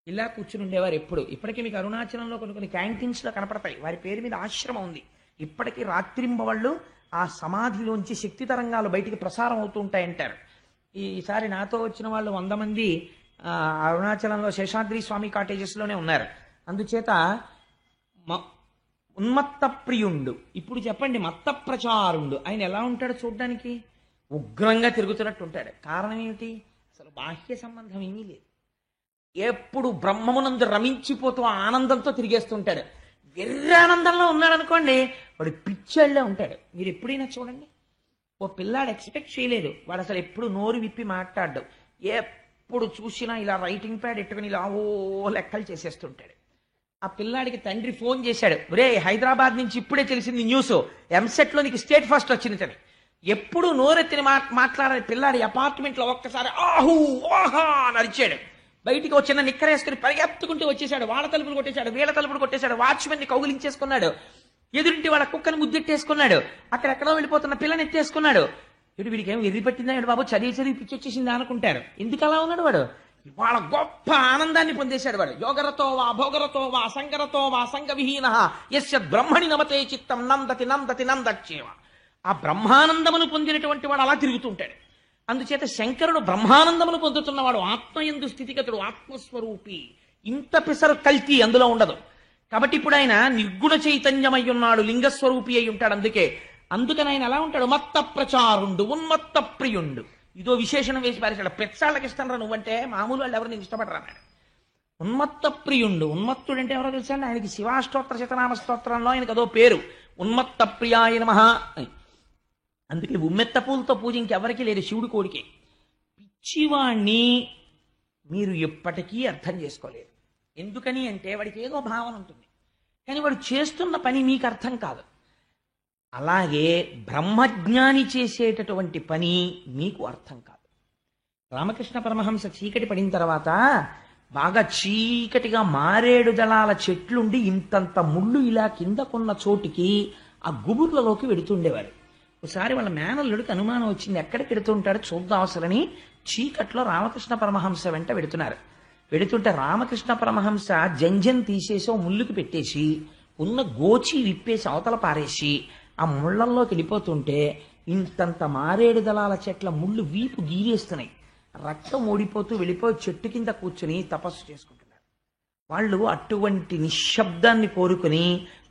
ఇలా కూర్చుని ఉండేవారు ఎప్పుడు. ఇప్పటికీ మీకు అరుణాచలంలో కొన్ని క్యాంటీన్స్లో కనపడతాయి, వారి పేరు మీద ఆశ్రమం ఉంది. ఇప్పటికీ రాత్రింబవళ్ళు ఆ సమాధిలోంచి శక్తి తరంగాలు బయటికి ప్రసారం అవుతూ ఉంటాయంటారు. ఈసారి నాతో వచ్చిన వాళ్ళు 100 మంది అరుణాచలంలో శేషాద్రి స్వామి కాటేజెస్లోనే ఉన్నారు. అందుచేత ఉన్మత్త ప్రియుండు. ఇప్పుడు చెప్పండి, మత్త ప్రచారుండు ఆయన ఎలా ఉంటాడు? చూడ్డానికి ఉగ్రంగా తిరుగుతున్నట్టు ఉంటాడు. కారణం ఏమిటి? అసలు బాహ్య సంబంధం ఏమీ లేదు. ఎప్పుడు బ్రహ్మమునందు రమించిపోతూ ఆనందంతో తిరిగేస్తుంటాడు. వెర్రానందంలో ఉన్నాడు అనుకోండి, వాడు పిచ్చాళ్ళే ఉంటాడు. మీరు ఎప్పుడైనా చూడండి, ఓ పిల్లాడు ఎక్స్పెక్ట్ చేయలేదు, వాడు అసలు ఎప్పుడు నోరు విప్పి మాట్లాడ్డాడు. ఎప్పుడు చూసినా ఇలా రైటింగ్ ప్యాడ్ ఎట్టుకుని ఇలా ఓ లెక్కలు చేసేస్తుంటాడు. ఆ పిల్లాడికి తండ్రి ఫోన్ చేశాడు, ఒరే హైదరాబాద్ నుంచి ఇప్పుడే తెలిసింది న్యూస్, ఎంసెట్లో నీకు స్టేట్ ఫస్ట్ వచ్చింది. ఎప్పుడు నోరెత్తిని మాట్లాడే పిల్లాడి అపార్ట్మెంట్లో ఒక్కసారి ఆహూ ఓహా అని అరిచాడు. బయటికి వచ్చిన నిక్కరేసుకుని పరిగెత్తుకుంటూ వచ్చేసాడు. వాళ్ళ తలుపులు కొట్టేశాడు, వీళ్ళ తలుపులు కొట్టేశాడు, వాచ్మెన్ని కౌగిలించేసుకున్నాడు, ఎదురింటి వాళ్ళ కుక్కను ముద్దెట్టేసుకున్నాడు, అక్కడెక్కడో వెళ్ళిపోతున్న పిల్లని ఎత్తేసుకున్నాడు. ఇటు వీడికి ఏమి ఎర్రి పట్టిందా బాబు, చదివి పిచ్చి వచ్చేసిందా అనుకుంటారు. ఎందుకు అలా ఉన్నాడు వాడు? వాళ్ళ గొప్ప ఆనందాన్ని పొందేశాడు వాడు. యోగరతో వా భోగరతో వా సంగరతో వా సంగ విహీన యస్య బ్రహ్మణి నమతే చిత్తం నందతి నందతి నందక్షేమ. ఆ బ్రహ్మానందమును పొందినటువంటి వాడు అలా తిరుగుతుంటాడు. అందుచేత శంకరుడు బ్రహ్మానందమును పొందుతున్నవాడు, ఆత్మయందు స్థితిగతుడు, ఆత్మస్వరూపి. ఇంత పిసరు కల్తీ అందులో ఉండదు. కాబట్టి ఇప్పుడు ఆయన నిర్గుణ చైతన్యమై ఉన్నాడు, లింగస్వరూపి అయి ఉంటాడు. అందుకని ఆయన ఎలా ఉంటాడు? మత్త ప్రచారుండు, ఉన్మత్త ప్రియుండు. ఇదో విశేషణం వేసి పారేశాడు. పెచ్చాళ్ళకి ఇష్టం రా నువ్వంటే, మామూలు వాళ్ళు ఎవరు నేను ఇష్టపడరా అన్నాడు. ఉన్మత్త ప్రియుండు. ఉన్మత్తుడు అంటే ఎవరో తెలుసా? ఆయనకి శివాష్టోత్తర శతనామ స్తోత్రంలో ఆయనకి అదో పేరు, ఉన్మత్త ప్రియాయ నమః అని. అందుకే ఉమ్మెత్త పూలతో పూజ ఇంకెవరికి లేదు, శివుడి కోడికే. పిచ్చివాణ్ణి మీరు ఎప్పటికీ అర్థం చేసుకోలేరు. ఎందుకని అంటే వాడికి ఏదో భావన ఉంటుంది, కానీ వాడు చేస్తున్న పని మీకు అర్థం కాదు. అలాగే బ్రహ్మజ్ఞాని చేసేటటువంటి పని మీకు అర్థం కాదు. రామకృష్ణ పరమహంస చీకటి పడిన తర్వాత బాగా చీకటిగా మారేడు దళాల చెట్లుండి ఇంతంత ముళ్ళు ఇలా కిందకున్న చోటికి ఆ గుబుర్లలోకి వెడుతుండేవారు. ఒకసారి వాళ్ళ మేనల్లుడికి అనుమానం వచ్చింది, ఎక్కడికి వెడుతుంటాడో చూద్దాం అసలని చీకట్లో రామకృష్ణ పరమహంస వెంట వెడుతుంటే రామకృష్ణ పరమహంస జంజం తీసేసి ముళ్ళుకి పెట్టేసి ఉన్న గోచి విప్పేసి అవతల పారేసి ఆ ముళ్ళల్లోకి వెళ్ళిపోతుంటే ఇంతంత మారేడు దళాల చెట్ల ముళ్ళు వీపు గీరేస్తున్నాయి. రక్తం ఓడిపోతూ వెళ్ళిపోయి చెట్టు కింద కూర్చుని తపస్సు చేసుకుంటున్నారు. వాళ్ళు అటువంటి నిశ్శబ్దాన్ని కోరుకుని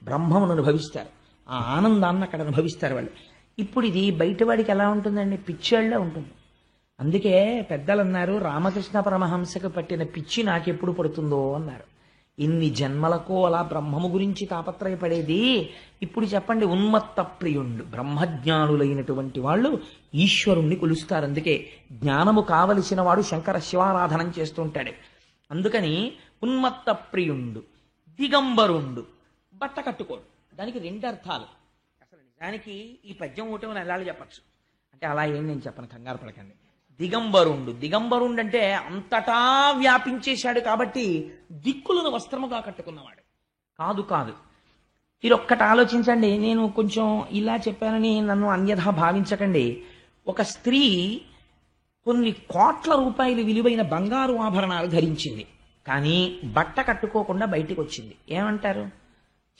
బ్రహ్మమును అనుభవిస్తారు, ఆ ఆనందాన్ని అక్కడ అనుభవిస్తారు వాళ్ళు. ఇప్పుడు ఇది బయటవాడికి ఎలా ఉంటుందండి? పిచ్చేళ్లే ఉంటుంది. అందుకే పెద్దలు అన్నారు, రామకృష్ణ పరమహంసకు పట్టిన పిచ్చి నాకెప్పుడు పడుతుందో అన్నారు. ఇన్ని జన్మలకు అలా బ్రహ్మము గురించి తాపత్రయపడేది. ఇప్పుడు చెప్పండి, ఉన్మత్త ప్రియుండు, బ్రహ్మజ్ఞానులైనటువంటి వాళ్ళు ఈశ్వరుణ్ణి కొలుస్తారు. అందుకే జ్ఞానము కావలసిన వాడు శంకర శివారాధనం చేస్తుంటాడు. అందుకని ఉన్మత్త ప్రియుండు, దిగంబరుండు, బట్ట కట్టుకోడు. దానికి 2 అర్థాలు. అసలు నిజానికి ఈ పద్యం ఒకటే నెలలు చెప్పచ్చు, అంటే అలా ఏం నేను చెప్పను, కంగారు పడకండి. దిగంబరుండు, దిగంబరుండు అంటే అంతటా వ్యాపించేశాడు కాబట్టి దిక్కులను వస్త్రముగా కట్టుకున్నవాడు కాదు. మీరు ఒక్కటి ఆలోచించండి. నేను కొంచెం ఇలా చెప్పానని నన్ను అన్యథా భావించకండి. ఒక స్త్రీ కొన్ని కోట్ల రూపాయలు విలువైన బంగారు ఆభరణాలు ధరించింది, కానీ బట్ట కట్టుకోకుండా బయటికి వచ్చింది. ఏమంటారు?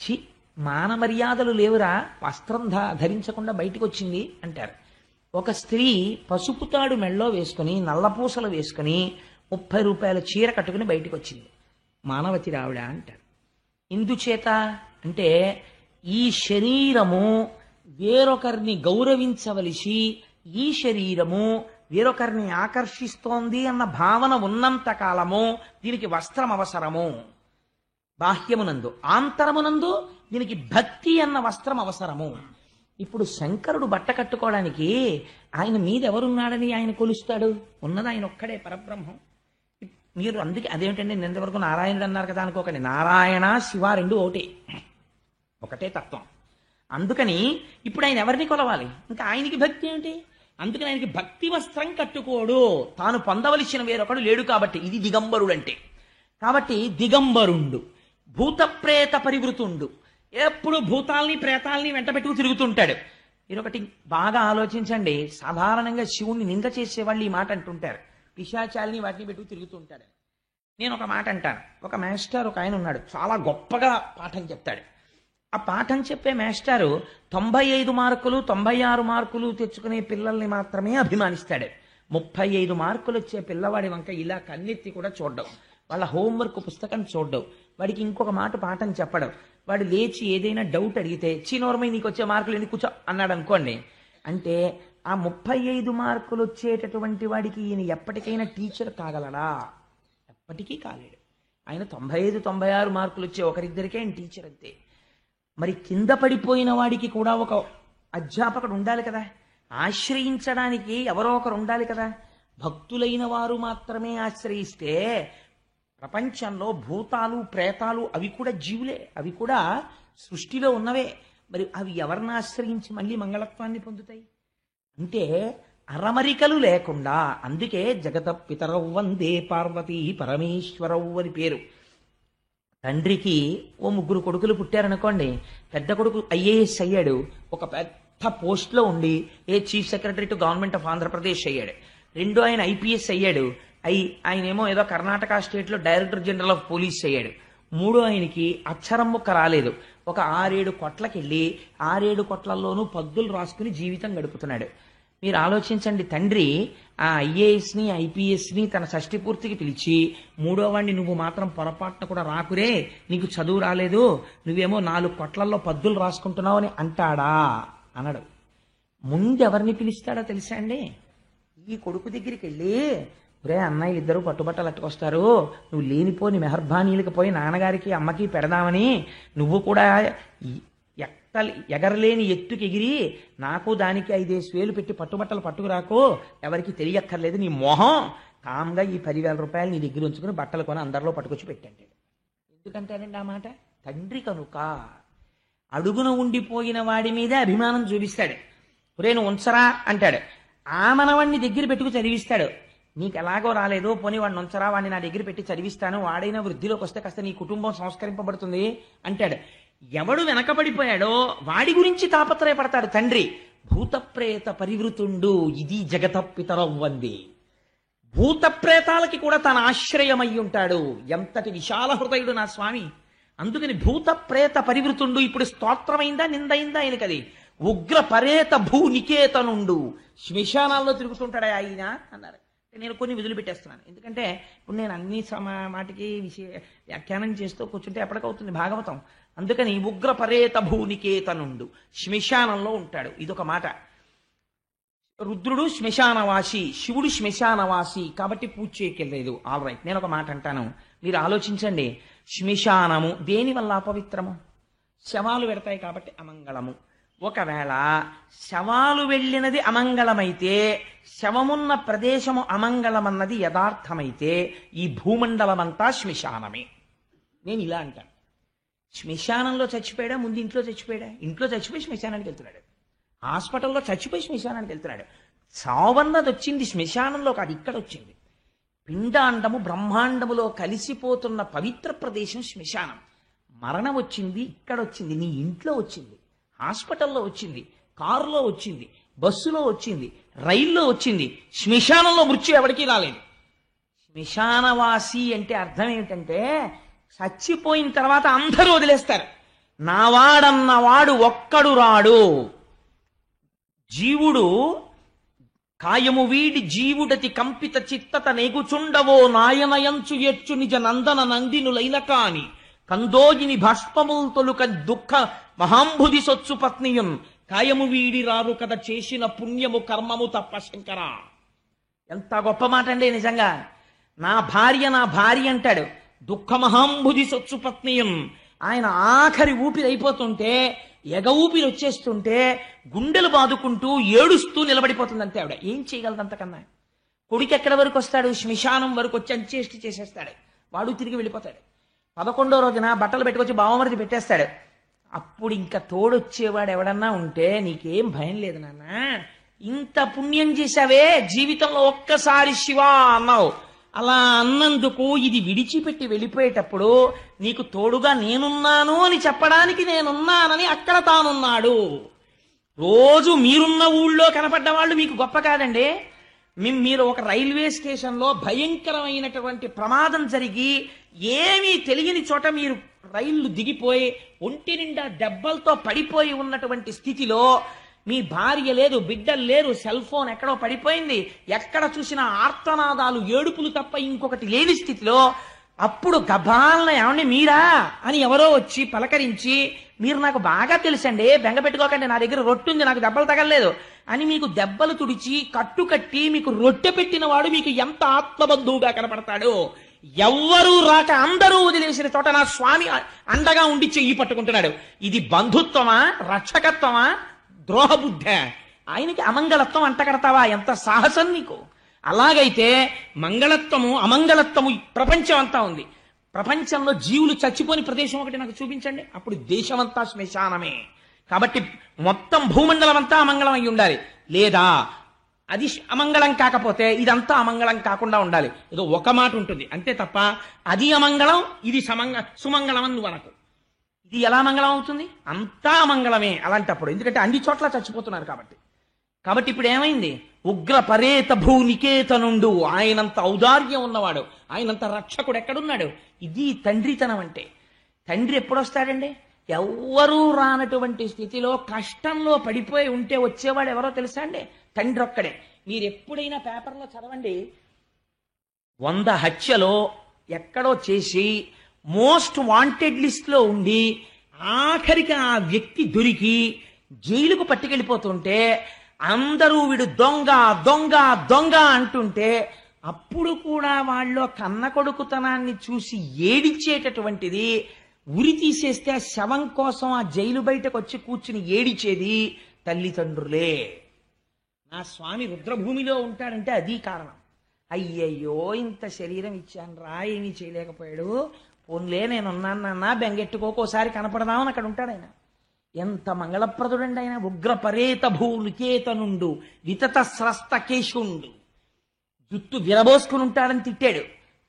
ఛీ, మాన మర్యాదలు లేవురా, వస్త్రం ధరించకుండా బయటికి వచ్చింది అంటారు. ఒక స్త్రీ పసుపు తాడు మెళ్ళో వేసుకుని నల్లపూసలు వేసుకుని 30 రూపాయల చీర కట్టుకుని బయటికి వచ్చింది, మానవతి రావిడ అంటారు. ఎందుచేత అంటే ఈ శరీరము వేరొకరిని గౌరవించవలసి, ఈ శరీరము వేరొకరిని ఆకర్షిస్తోంది అన్న భావన ఉన్నంత కాలము దీనికి వస్త్రం అవసరము. బాహ్యమునందు, ఆంతరమునందు దీనికి భక్తి అన్న వస్త్రం అవసరము. ఇప్పుడు శంకరుడు బట్ట కట్టుకోవడానికి ఆయన మీద ఎవరున్నాడని ఆయన కొలుస్తాడు? ఉన్నది ఆయన ఒక్కడే పరబ్రహ్మం. మీరు అందుకే అదేమిటండి నిన్నవరకు నారాయణుడు అన్నారు కదా అనుకోకండి. నారాయణ శివ రెండు ఒకటే తత్వం. అందుకని ఇప్పుడు ఆయన ఎవరిని కొలవాలి? ఇంకా ఆయనకి భక్తి ఏంటి? అందుకని ఆయనకి భక్తి వస్త్రం కట్టుకోడు. తాను పొందవలసిన వేరొకడు లేడు కాబట్టి. ఇది దిగంబరుడు అంటే. కాబట్టి దిగంబరుండు, భూతప్రేత పరివృతుండు, ఎప్పుడు భూతాల్ని ప్రేతాల్ని వెంట పెట్టుకు తిరుగుతుంటాడు. మీరు ఒకటి బాగా ఆలోచించండి. సాధారణంగా శివుణ్ణి నింద చేసేవాళ్ళు ఈ మాట అంటుంటారు, పిశాచాల్ని వాటిని పెట్టుకు తిరుగుతుంటాడు. నేను ఒక మాట అంటాను. ఒక మాస్టర్ ఒక ఆయన ఉన్నాడు, చాలా గొప్పగా పాఠం చెప్తాడు. ఆ పాఠం చెప్పే మాస్టారు 95 మార్కులు 96 మార్కులు తెచ్చుకునే పిల్లల్ని మాత్రమే అభిమానిస్తాడు. 35 మార్కులు వచ్చే పిల్లవాడి వంక ఇలా కన్నెత్తి కూడా చూడ్డం, వాళ్ళ హోంవర్క్ పుస్తకం చూడ్డం, వాడికి ఇంకొక మాట పాఠం చెప్పడం. వాడు లేచి ఏదైనా డౌట్ అడిగితే చీనోర్మై నీకు వచ్చే మార్కులు ఎన్ని కూర్చో అన్నాడు అనుకోండి. అంటే ఆ 35 మార్కులు వచ్చేటటువంటి వాడికి ఈయన ఎప్పటికైనా టీచర్ కాగలడా? ఎప్పటికీ కాలేడు. ఆయన 95 96 మార్కులు వచ్చే ఒకరిద్దరికే ఆయన టీచర్ అంతే. మరి కింద పడిపోయిన వాడికి కూడా ఒక అధ్యాపకుడు ఉండాలి కదా, ఆశ్రయించడానికి ఎవరో ఒకరు ఉండాలి కదా. భక్తులైన వారు మాత్రమే ఆశ్రయిస్తే ప్రపంచంలో భూతాలు ప్రేతాలు అవి కూడా జీవులే, అవి కూడా సృష్టిలో ఉన్నవే. మరి అవి ఎవరిని ఆశ్రయించి మళ్ళీ మంగళత్వాన్ని పొందుతాయి? అంటే అరమరికలు లేకుండా. అందుకే జగత పితరౌ వందే పార్వతీ పరమేశ్వరౌ అని పేరు. తండ్రికి ఓ 3 కొడుకులు పుట్టారనుకోండి. పెద్ద కొడుకు ఐఏఎస్ అయ్యాడు, ఒక పెద్ద పోస్ట్లో ఉండి chief secretary to government of Andhra Pradesh అయ్యాడు. రెండో ఆయన ఐపీఎస్ అయ్యాడు, ఆయనేమో ఏదో కర్ణాటక స్టేట్లో డైరెక్టర్ జనరల్ ఆఫ్ పోలీస్ అయ్యాడు. మూడో ఆయనకి అక్షరం ముక్క రాలేదు, ఒక 6-7 కొట్లకెళ్ళి 6-7 కొట్లల్లోనూ పద్దులు రాసుకుని జీవితం గడుపుతున్నాడు. మీరు ఆలోచించండి. తండ్రి ఆ ఐఏఎస్ని ఐపీఎస్ని తన షష్ఠి పూర్తికి పిలిచి, మూడో వాడిని నువ్వు మాత్రం పొరపాటున కూడా రాకురే, నీకు చదువు రాలేదు, నువ్వేమో 4 కొట్లల్లో పద్దులు రాసుకుంటున్నావు అని అంటాడా? అనడు. ముందెవరిని పిలుస్తాడో తెలుసా అండి? ఈ కొడుకు దగ్గరికి వెళ్ళి, ఒరే అన్నయ్యలు ఇద్దరు పట్టుబట్టలు అట్టుకొస్తారు, నువ్వు లేనిపోని మెహర్బానీలకు పోయి నాన్నగారికి అమ్మకి పెడదామని నువ్వు కూడా ఎగరలేని ఎత్తుకి ఎగిరి నాకు దానికి 5 వేలు పెట్టి పట్టుబట్టలు పట్టుకురాకో, ఎవరికి తెలియక్కర్లేదు, నీ మొహం కామ్గా ఈ 10,000 రూపాయలు నీ దగ్గర ఉంచుకుని బట్టలు కొని అందరిలో పట్టుకొచ్చి పెట్టండి. ఎందుకంటారండి ఆ మాట? తండ్రి కనుక. అడుగున ఉండిపోయిన వాడి మీదే అభిమానం చూపిస్తాడు. ఒరే నువ్వు ఉంచరా అంటాడు. ఆ మనవాణ్ణి దగ్గర పెట్టుకు చదివిస్తాడు. నీకు ఎలాగో రాలేదు, పోనీ వాడిని ఉంచరా, వాడిని నా దగ్గర పెట్టి చదివిస్తాను, వాడైనా వృద్ధిలోకి వస్తే కాస్త నీ కుటుంబం సంస్కరింపబడుతుంది అంటాడు. ఎవడు వెనకబడిపోయాడో వాడి గురించి తాపత్రయపడతాడు తండ్రి. భూతప్రేత పరివృతుండు, ఇది జగత పితరవ్వంది. భూతప్రేతాలకి కూడా తన ఆశ్రయమై ఉంటాడు. ఎంతటి విశాల హృదయుడు నా స్వామి. అందుకని భూతప్రేత పరివృతుండు. ఇప్పుడు స్తోత్రమైందా నిందైందా ఆయనకది? ఉగ్ర పరేత భూ నికేతనుండు. శ్మశానాల్లో తిరుగుతుంటాడా ఆయన అన్నారు. నేను కొన్ని విధులు పెట్టేస్తున్నాను, ఎందుకంటే ఇప్పుడు నేను అన్ని మాటికి వ్యాఖ్యానం చేస్తూ కూర్చుంటే ఎప్పటికవుతుంది భాగవతం. అందుకని ఉగ్ర పరేత భూనికేతనుండు, శ్మశానంలో ఉంటాడు. ఇదొక మాట. రుద్రుడు శ్మశానవాసి, శివుడు శ్మశానవాసి, కాబట్టి పూజ చేయకెళ్ళలేదు. ఆల్ రైట్, నేను ఒక మాట అంటాను, మీరు ఆలోచించండి. శ్మశానము దేనివల్ల అపవిత్రము? శవాలు పెడతాయి కాబట్టి అమంగళము. ఒకవేళ శవాలు వెళ్ళినది అమంగళమైతే, శవమున్న ప్రదేశము అమంగళమన్నది యథార్థమైతే, ఈ భూమండలమంతా శ్మశానమే. నేను ఇలా అంటాను. శ్మశానంలో చచ్చిపోయాడా, ముందు ఇంట్లో చచ్చిపోయాడా? ఇంట్లో చచ్చిపోయి శ్మశానానికి వెళ్తున్నాడు. హాస్పిటల్లో చచ్చిపోయి శ్మశానానికి వెళ్తున్నాడు. చావన్నది వచ్చింది శ్మశానంలో కాదు, ఇక్కడ వచ్చింది. పిండాండము బ్రహ్మాండములో కలిసిపోతున్న పవిత్ర ప్రదేశం శ్మశానం. మరణం వచ్చింది ఇక్కడ వచ్చింది, నీ ఇంట్లో వచ్చింది, హాస్పిటల్లో వచ్చింది, కారులో వచ్చింది, బస్సులో వచ్చింది, రైల్లో వచ్చింది. శ్మశానంలో మృత్యు ఎవరికీ రాలేదు. శ్మశానవాసి అంటే అర్థం ఏమిటంటే, చచ్చిపోయిన తర్వాత అందరూ వదిలేస్తారు. నావాడన్నవాడు ఒక్కడు రాడు. జీవుడు కాయము వీడి జీవుడతి కంపిత చిత్తత నేగుచుండవో నాయనయంచు ఎచ్చు నిజ నందన నందినులైన కాని కందోజిని భాష్పముల్ తొలుక దుఃఖ మహాంబుధి సొచ్చు పత్నియున్ కాయము వీడి రారు కథ చేసిన పుణ్యము కర్మము తప్ప శంకర. ఎంత గొప్ప మాట అండి నిజంగా. నా భార్య అంటాడు. దుఃఖ మహాంబుధి సొచ్చు పత్నియున్. ఆయన ఆఖరి ఊపిరి అయిపోతుంటే ఎగ ఊపిరి వచ్చేస్తుంటే గుండెలు బాదుకుంటూ ఏడుస్తూ నిలబడిపోతుంది అంతే ఆవిడ. ఏం చేయగలదు అంతకన్నా? కొడుకు ఎక్కడి వరకు వస్తాడు? శ్మశానం వరకు వచ్చి అంచేష్టి చేసేస్తాడు. వాడు తిరిగి వెళ్ళిపోతాడు. 11వ రోజున బట్టలు పెట్టుకొచ్చి బావమరిది పెట్టేస్తాడు. అప్పుడు ఇంకా తోడొచ్చేవాడు ఎవడన్నా ఉంటే, నీకేం భయం లేదు నాన్న, ఇంత పుణ్యం చేశావే, జీవితంలో ఒక్కసారి శివ అన్నావు, అలా అన్నందుకు ఇది విడిచిపెట్టి వెళ్ళిపోయేటప్పుడు నీకు తోడుగా నేనున్నాను అని చెప్పడానికి నేనున్నానని అక్కడ తానున్నాడు. రోజు మీరున్న ఊళ్ళో కనపడ్డ వాళ్ళు మీకు గొప్ప కాదండి. మీరు ఒక రైల్వే స్టేషన్లో భయంకరమైనటువంటి ప్రమాదం జరిగి ఏమీ తెలియని చోట మీరు రైళ్లు దిగిపోయి ఒంటి నిండా దెబ్బలతో పడిపోయి ఉన్నటువంటి స్థితిలో మీ భార్య లేదు, బిడ్డలు లేరు, సెల్ ఫోన్ ఎక్కడో పడిపోయింది, ఎక్కడ చూసినా ఆర్తనాదాలు, ఏడుపులు తప్ప ఇంకొకటి లేని స్థితిలో అప్పుడు గబాలన ఏమండి మీరా అని ఎవరో వచ్చి పలకరించి, మీరు నాకు బాగా తెలుసండి, బెంగ పెట్టుకోకండి, నా దగ్గర రొట్టె ఉంది, నాకు దెబ్బలు తగలలేదు అని మీకు దెబ్బలు తుడిచి కట్టుకట్టి మీకు రొట్టె పెట్టిన వాడు మీకు ఎంత ఆత్మబంధువుగా కనపడతాడు. ఎవ్వరూ రాక అందరూ వదిలేసిన చోట నా స్వామి అండగా ఉండి చెయ్యి పట్టుకుంటున్నాడు. ఇది బంధుత్వమా, రక్షకత్వమా, ద్రోహబుద్ధ? ఆయనకి అమంగళత్వం అంటగడతావా? ఎంత సాహసం నీకు! అలాగైతే మంగళత్వము అమంగళత్వము ప్రపంచం అంతా ఉంది. ప్రపంచంలో జీవులు చచ్చిపోని ప్రదేశం ఒకటి నాకు చూపించండి, అప్పుడు దేశమంతా శ్మశానమే. కాబట్టి మొత్తం భూమండలం అంతా అమంగళం అయి ఉండాలి. లేదా అది అమంగళం కాకపోతే ఇదంతా అమంగళం కాకుండా ఉండాలి. ఏదో ఒక మాట ఉంటుంది అంతే తప్ప అది అమంగళం ఇది సుమంగళం అని నువ్వు అనకు. ఇది ఎలా మంగళం అవుతుంది? అంతా అమంగళమే అలాంటప్పుడు. ఎందుకంటే అన్ని చోట్ల చచ్చిపోతున్నారు కాబట్టి ఇప్పుడు ఏమైంది? ఉగ్ర పరేత భూనికేతనుండు, ఆయనంత ఔదార్యం ఉన్నవాడు, ఆయనంత రక్షకుడు ఎక్కడున్నాడు? ఇది తండ్రితనం అంటే. తండ్రి ఎప్పుడొస్తాడండి? ఎవ్వరూ రానటువంటి స్థితిలో కష్టంలో పడిపోయి ఉంటే వచ్చేవాడు ఎవరో తెలుసా అండి? తండ్రి ఒక్కడే. మీరు ఎప్పుడైనా పేపర్లో చదవండి, 100 హత్యలో ఎక్కడో చేసి మోస్ట్ వాంటెడ్ లిస్ట్ లో ఉండి ఆఖరికి ఆ వ్యక్తి దొరికి జైలుకు పట్టుకెళ్ళిపోతుంటే అందరూ వీడు దొంగ దొంగ దొంగ అంటుంటే అప్పుడు కూడా వాళ్ళు కన్న కొడుకుతనాన్ని చూసి ఏడిచేటటువంటిది, ఉరి తీసేస్తే ఆ శవం కోసం ఆ జైలు బయటకు వచ్చి కూర్చుని ఏడిచేది తల్లిదండ్రులే. నా స్వామి రుద్రభూమిలో ఉంటాడంటే అది కారణం. అయ్యయ్యో ఇంత శరీరం ఇచ్చాను రా, ఏమీ చేయలేకపోయాడు, పోన్లే నేనున్నానన్నా బెంగెట్టుకోకోసారి కనపడదామని అక్కడ ఉంటాడు ఆయన. ఎంత మంగళప్రదుడండి ఆయన. ఉగ్ర పరేత భూనికేతనుండు వితత స్రస్త కేశుండు, జుట్టు విరబోసుకుని ఉంటాడని తిట్టాడు.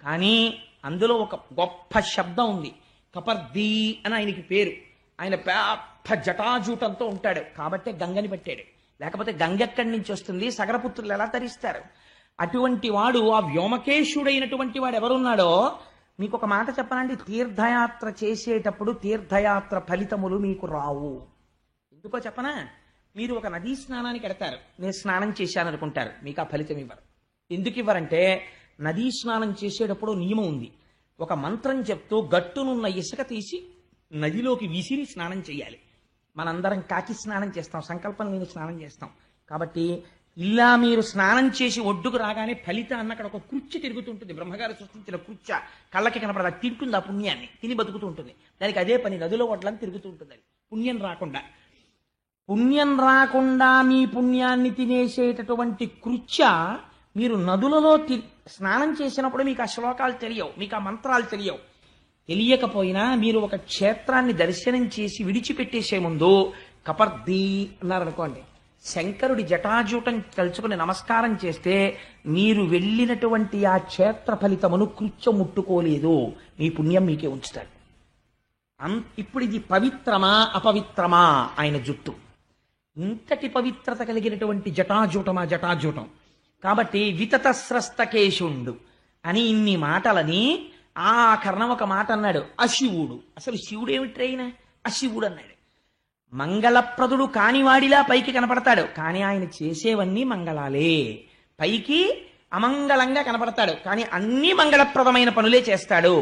కానీ అందులో ఒక గొప్ప శబ్దం ఉంది. కపర్దీ అని ఆయనకి పేరు. ఆయన పెద్ద జటాజూటంతో ఉంటాడు కాబట్టే గంగని పెట్టాడు. లేకపోతే గంగ ఎక్కడి నుంచి వస్తుంది? సగరపుత్రులు ఎలా తరిస్తారు? అటువంటి వాడు, ఆ వ్యోమకేశుడైనటువంటి వాడు ఎవరున్నాడో మీకు ఒక మాట చెప్పనండి. తీర్థయాత్ర చేసేటప్పుడు తీర్థయాత్ర ఫలితములు మీకు రావు. ఎందుకో చెప్పనా? మీరు ఒక నదీ స్నానానికి వెడతారు, నేను స్నానం చేశాను అనుకుంటారు, మీకు ఆ ఫలితం ఇవ్వరు. ఎందుకు ఇవ్వరంటే నదీ స్నానం చేసేటప్పుడు నియమం ఉంది. ఒక మంత్రం చెప్తూ గట్టునున్న ఇసుక తీసి నదిలోకి విసిరి స్నానం చేయాలి. మనందరం కాకి స్నానం చేస్తాం, సంకల్పం లేని స్నానం చేస్తాం. కాబట్టి ఇలా మీరు స్నానం చేసి ఒడ్డుకు రాగానే ఫలితాన్ని అక్కడ ఒక కృత్య తిరుగుతుంటుంది. బ్రహ్మగారు సృష్టించిన కృత్య కళ్ళకి కనపడదు, తింటుంది ఆ పుణ్యాన్ని, తిని బతుకుతూ ఉంటుంది. దానికి అదే పని, నదిలో ఒడ్లని తిరుగుతూ ఉంటుంది. అది పుణ్యం రాకుండా మీ పుణ్యాన్ని తినేసేటటువంటి కృత్య మీరు నదులలో స్నానం చేసినప్పుడు మీకు ఆ శ్లోకాలు తెలియవు, మీకు ఆ మంత్రాలు తెలియవు. తెలియకపోయినా మీరు ఒక క్షేత్రాన్ని దర్శనం చేసి విడిచిపెట్టేసే ముందు కపర్దీ అన్నారనుకోండి, శంకరుడి జటాజూటం తలుచుకుని నమస్కారం చేస్తే మీరు వెళ్ళినటువంటి ఆ క్షేత్ర ఫలితమును కృత్యం ముట్టుకోలేదు, మీ పుణ్యం మీకే ఉంచుతాడు. ఇప్పుడు ఇది పవిత్రమా అపవిత్రమా? ఆయన జుట్టు ఇంతటి పవిత్రత కలిగినటువంటి జటాజూటం. కాబట్టి వితత స్రస్తకేశుండు అని ఇన్ని మాటలని ఆ కర్ణం ఒక మాట అన్నాడు, అశివుడు. అసలు శివుడు ఏమిటి అయినా? అశివుడు అన్నాడు. మంగళప్రదుడు కానివాడిలా పైకి కనపడతాడు, కానీ ఆయన చేసేవన్నీ మంగళాలే. పైకి అమంగళంగా కనపడతాడు, కానీ అన్ని మంగళప్రదమైన పనులే చేస్తాడు.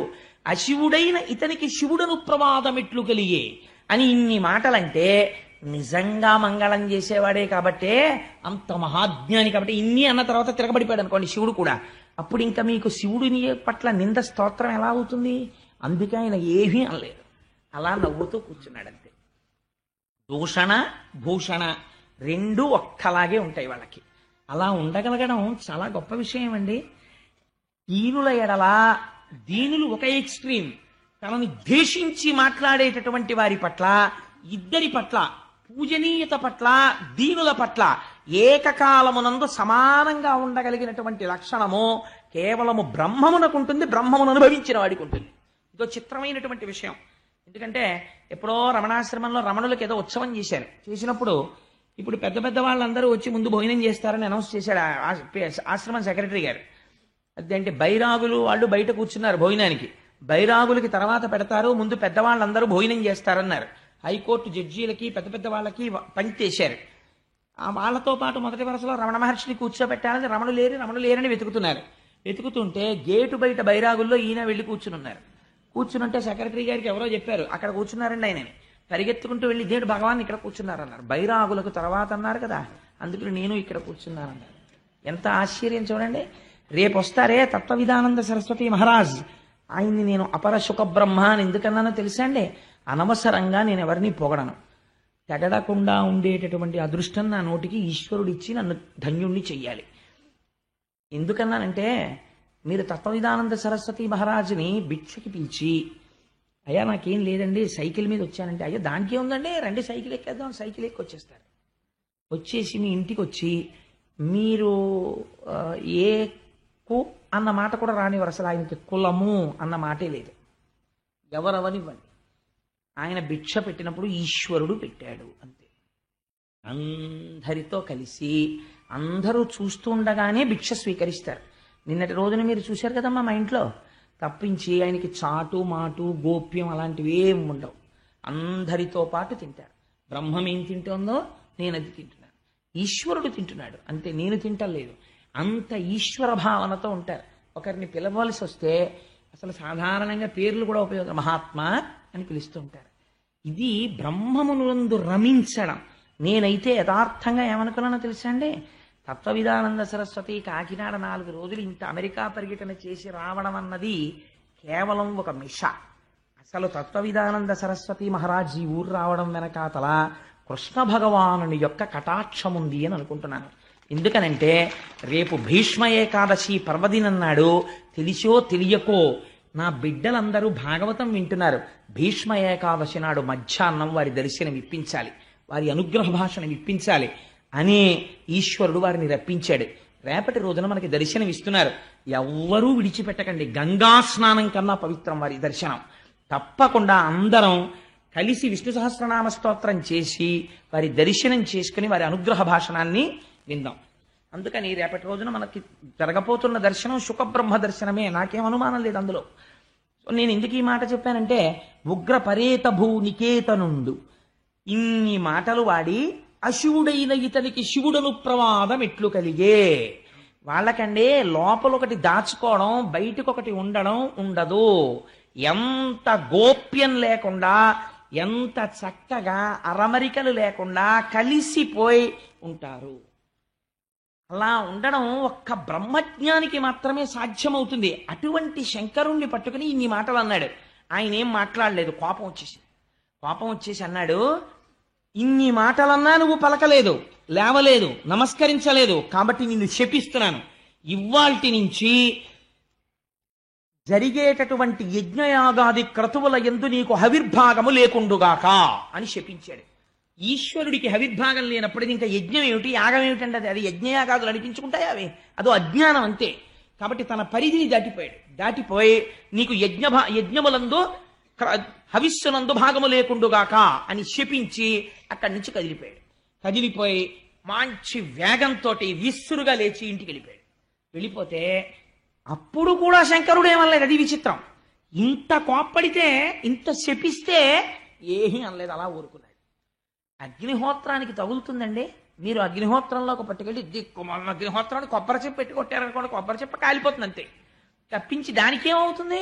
అశివుడైన ఇతనికి శివుడను ప్రమాదమెట్లు కలిగే అని ఇన్ని మాటలంటే నిజంగా మంగళం చేసేవాడే కాబట్టే, అంత మహాజ్ఞాని కాబట్టి ఇన్ని అన్న తర్వాత తిరగబడిపోయాడు అనుకోండి శివుడు కూడా. అప్పుడు ఇంకా మీకు శివుడిని పట్ల నింద స్తోత్రం ఎలా అవుతుంది? అందుకే ఆయన ఏమీ అనలేదు, అలా నవ్వుతూ కూర్చున్నాడు అంతే. దూషణ భూషణ రెండు ఒక్కలాగే ఉంటాయి వాళ్ళకి. అలా ఉండగలగడం చాలా గొప్ప విషయం అండి. దీనుల ఎడల దీనులు ఒక ఎక్స్ట్రీమ్, తనని ద్వేషించి మాట్లాడేటటువంటి వారి పట్ల, ఇద్దరి పట్ల, పూజనీయత పట్ల, దీనుల పట్ల ఏకకాలమునందు సమానంగా ఉండగలిగినటువంటి లక్షణము కేవలము బ్రహ్మమునకుంటుంది, బ్రహ్మమును అనుభవించిన వాడికి ఉంటుంది. ఇదో చిత్రమైనటువంటి విషయం. ఎందుకంటే ఎప్పుడో రమణాశ్రమంలో రమణులకు ఏదో ఉత్సవం చేసినప్పుడు ఇప్పుడు పెద్ద పెద్ద వాళ్ళందరూ వచ్చి ముందు భోజనం చేస్తారని అనౌన్స్ చేశాడు ఆశ్రమం సెక్రటరీ గారు. అదేంటి బైరాగులు వాళ్ళు బయట కూర్చున్నారు భోజనానికి, బైరాగులకి తర్వాత పెడతారు, ముందు పెద్దవాళ్ళందరూ భోజనం చేస్తారన్నారు. హైకోర్టు జడ్జీలకి పెద్ద పెద్ద వాళ్ళకి పంక్తేశారు. వాళ్ళతో పాటు మొదటి వరుసలో రమణ మహర్షిని కూర్చోబెట్టాలని రమణులు లేరని వెతుకుతున్నారు. వెతుకుతుంటే గేటు బయట బైరాగుల్లో ఈయన వెళ్ళి కూర్చునున్నారు. కూర్చునుంటే సెక్రటరీ గారికి ఎవరో చెప్పారు అక్కడ కూర్చున్నారండి ఆయనని. పరిగెత్తుకుంటూ వెళ్ళి దేవుడు భగవాన్ ఇక్కడ కూర్చున్నారన్నారు. బైరాగులకు తర్వాత అన్నారు కదా, అందుకని నేను ఇక్కడ కూర్చున్నానన్నారు. ఎంత ఆశ్చర్యం చూడండి. రేపు వస్తారే తత్వవిధానంద సరస్వతి మహారాజ్, ఆయన్ని నేను అపర సుఖ బ్రహ్మ అని ఎందుకన్నానో తెలుసా అండి? అనవసరంగా నేను ఎవరిని పొగడను. తెగడకుండా ఉండేటటువంటి అదృష్టం నా నోటికి ఈశ్వరుడిచ్చి నన్ను ధన్యుణ్ణి చెయ్యాలి. ఎందుకన్నానంటే, మీరు తత్వవిధానంద సరస్వతి మహారాజుని భిక్షకి పిలిచి, అయ్యా నాకేం లేదండి సైకిల్ మీద వచ్చానంటే, అయ్యా దానికి ఏముందండి రండి సైకిల్ ఎక్కేద్దాం, సైకిల్ ఎక్కి వచ్చేస్తారు. వచ్చేసి మీ ఇంటికి వచ్చి మీరు ఏ కు అన్న మాట కూడా రానివ్వరు. అసలు ఆయనకి కులము అన్న మాటే లేదు. ఎవరెవరివ్వండి, ఆయన భిక్ష పెట్టినప్పుడు ఈశ్వరుడు పెట్టాడు అంతే. అందరితో కలిసి అందరూ చూస్తూ ఉండగానే భిక్ష స్వీకరిస్తారు. నిన్నటి రోజున మీరు చూశారు కదమ్మా మా ఇంట్లో. తప్పించి ఆయనకి చాటు మాటు గోప్యం అలాంటివి ఏమి ఉండవు. అందరితో పాటు తింటారు. బ్రహ్మం ఏం తింటుందో నేను అది తింటున్నాను, ఈశ్వరుడు తింటున్నాడు అంతే, నేను తింటలేదు. అంత ఈశ్వర భావనతో ఉంటారు. ఒకరిని పిలవలసి వస్తే అసలు సాధారణంగా పేర్లు కూడా ఉపయోగం, మహాత్మా అని పిలుస్తూ ఉంటారు. ఇది బ్రహ్మమునందు రమించడం. నేనైతే యథార్థంగా ఏమనుకున్నానో తెలుసా అండి? తత్వవిధానంద సరస్వతి కాకినాడ 4 రోజులు ఇంత అమెరికా పర్యటన చేసి రావడం అన్నది కేవలం ఒక మిష. అసలు తత్వవిధానంద సరస్వతి మహారాజ్ ఈ ఊరు రావడం వెనకాతల కృష్ణ భగవానుని యొక్క కటాక్షం ఉంది అని అనుకుంటున్నాను. ఎందుకనంటే రేపు భీష్మ ఏకాదశి పర్వదినం నాడు తెలిసో తెలియకో నా బిడ్డలందరూ భాగవతం వింటున్నారు. భీష్మ ఏకాదశి నాడు మధ్యాహ్నం వారి దర్శనం ఇప్పించాలి, వారి అనుగ్రహ భాషను ఇప్పించాలి అనే ఈశ్వరుడు వారిని రప్పించాడు. రేపటి రోజున మనకి దర్శనం ఇస్తున్నారు. ఎవ్వరూ విడిచిపెట్టకండి. గంగా స్నానం కన్నా పవిత్రం వారి దర్శనం. తప్పకుండా అందరం కలిసి విష్ణు సహస్రనామ స్తోత్రం చేసి వారి దర్శనం చేసుకుని వారి అనుగ్రహ భాషణాన్ని విందాం. అందుకని రేపటి రోజున మనకి జరగబోతున్న దర్శనం సుఖబ్రహ్మ దర్శనమే, నాకేం అనుమానం లేదు అందులో. నేను ఎందుకు ఈ మాట చెప్పానంటే, ఉగ్ర పరేత భూ నికేతనుండు ఇన్ని మాటలు వాడి అశివుడైన ఇతనికి శివుడను ప్రమాదం ఎట్లు కలిగే. వాళ్ళకంటే లోపలొకటి దాచుకోవడం బయటకొకటి ఉండడం ఉండదు. ఎంత గోప్యం లేకుండా, ఎంత చక్కగా అరమరికలు లేకుండా కలిసిపోయి ఉంటారు. అలా ఉండడం ఒక్క బ్రహ్మజ్ఞానికి మాత్రమే సాధ్యమవుతుంది. అటువంటి శంకరుణ్ణి పట్టుకుని ఇన్ని మాటలు అన్నాడు. ఆయన ఏం మాట్లాడలేదు, కోపం వచ్చేసి అన్నాడు, ఇన్ని మాటలన్నా నువ్వు పలకలేదు, లేవలేదు, నమస్కరించలేదు, కాబట్టి నిన్ను శపిస్తున్నాను. ఇవ్వాల్టి నుంచి జరిగేటటువంటి యజ్ఞయాగాది క్రతువుల యందు నీకు హవిర్భాగము లేకుండుగాక అని శపించాడు. ఈశ్వరుడికి హవిర్భాగం లేనప్పుడు ఇంకా యజ్ఞం ఏమిటి, యాగం ఏమిటంటే అది యజ్ఞయాగాదులు అనిపించుకుంటాయి, అవి అదో అజ్ఞానం అంతే. కాబట్టి తన పరిధిని దాటిపోయి నీకు యజ్ఞములందు హవిస్సునందు భాగము లేకుండుగాక అని శపించి అక్కడి నుంచి కదిలిపోయి మంచి వేగంతో విస్సురుగా లేచి ఇంటికి వెళ్ళిపోతే అప్పుడు కూడా శంకరుడు ఏమనలేదు. అది విచిత్రం. ఇంత కోప్పడితే, ఇంత శపిస్తే ఏమీ అనలేదు, అలా ఊరుకున్నాడు. అగ్నిహోత్రానికి తగులుతుందండి. మీరు అగ్నిహోత్రంలోకి పట్టుకెళ్ళి దిక్కుమాలిన అగ్నిహోత్రాన్ని కొబ్బరి చెప్పు పెట్టి కొట్టారనుకోండి, కొబ్బరి చెప్ప కాలిపోతుంది అంతే. తప్పించి దానికేమవుతుంది?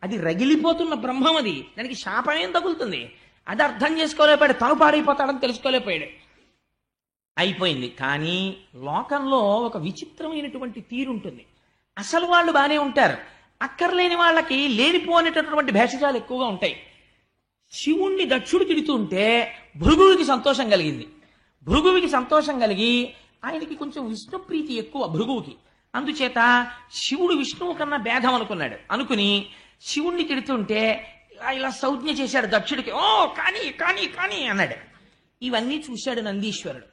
అది రగిలిపోతున్న బ్రహ్మం, అది దానికి శాపమేం తగులుతుంది? అది అర్థం చేసుకోలేకపోయాడు, తను పాడైపోతాడని తెలుసుకోలేకపోయాడు. అయిపోయింది. కానీ లోకంలో ఒక విచిత్రమైనటువంటి తీరుంటుంది. అసలు వాళ్ళు బాగానే ఉంటారు, అక్కర్లేని వాళ్ళకి లేనిపోనేటటువంటి భేషజాలు ఎక్కువగా ఉంటాయి. శివుణ్ణి దక్షుడు తిడుతుంటే భృగువుకి సంతోషం కలిగింది. భృగువుకి సంతోషం కలిగి ఆయనకి కొంచెం విష్ణుప్రీతి ఎక్కువ భృగువుకి. అందుచేత శివుడు విష్ణువు కన్నా భేదం అనుకున్నాడు. అనుకుని శివుణ్ణి తిడుతుంటే ఇలా సంజ్ఞ చేశాడు దక్షుడికి. ఓ కానీ కానీ కానీ అన్నాడు. ఇవన్నీ చూశాడు నందీశ్వరుడు.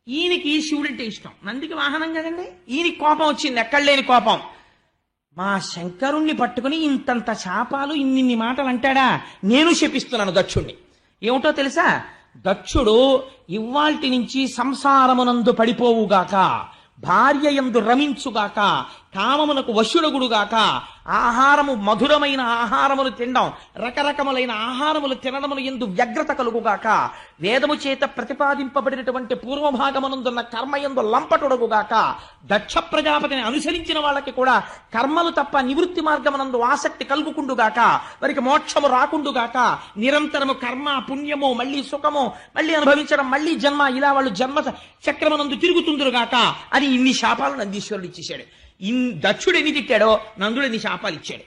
ఈయనకి శివుడంటే ఇష్టం, నందికి వాహనం కదండి. ఈయనకి కోపం వచ్చింది, ఎక్కడ లేని కోపం. మా శంకరుణ్ణి పట్టుకుని ఇంతంత శాపాలు ఇన్నిన్ని మాటలు అంటాడా, నేను శపిస్తున్నాను దక్షుణ్ణి. ఏమిటో తెలుసా, దక్షుడు ఇవ్వాల్టి నుంచి సంసారమునందు పడిపోవుగాక, భార్య యందు రమించుగాక, కామమునకు వశుడగుడుగాక, ఆహారము మధురమైన ఆహారములు తినడం, రకరకములైన ఆహారములు తినడములు ఎందు వ్యగ్రత కలుగుగాక, వేదము చేత ప్రతిపాదింపబడినటువంటి పూర్వభాగమునందున్న కర్మయందు లంపటుడగుగాక, దక్ష ప్రజాపతిని అనుసరించిన వాళ్ళకి కూడా కర్మలు తప్ప నివృత్తి మార్గమునందు ఆసక్తి కలుగుకుండుగాక, వారికి మోక్షము రాకుండుగాక, నిరంతరము కర్మ పుణ్యము మళ్ళీ సుఖము మళ్ళీ అనుభవించడం, మళ్ళీ జన్మ, ఇలా వాళ్ళు జన్మ చక్రమునందు తిరుగుతుందురుగాక అని ఇన్ని శాపాలు నందీశ్వరుడు ఇచ్చేశాడు. దక్షుడు ఎన్ని తిట్టాడో నందుడు ఎన్ని శాపాలు ఇచ్చాడు.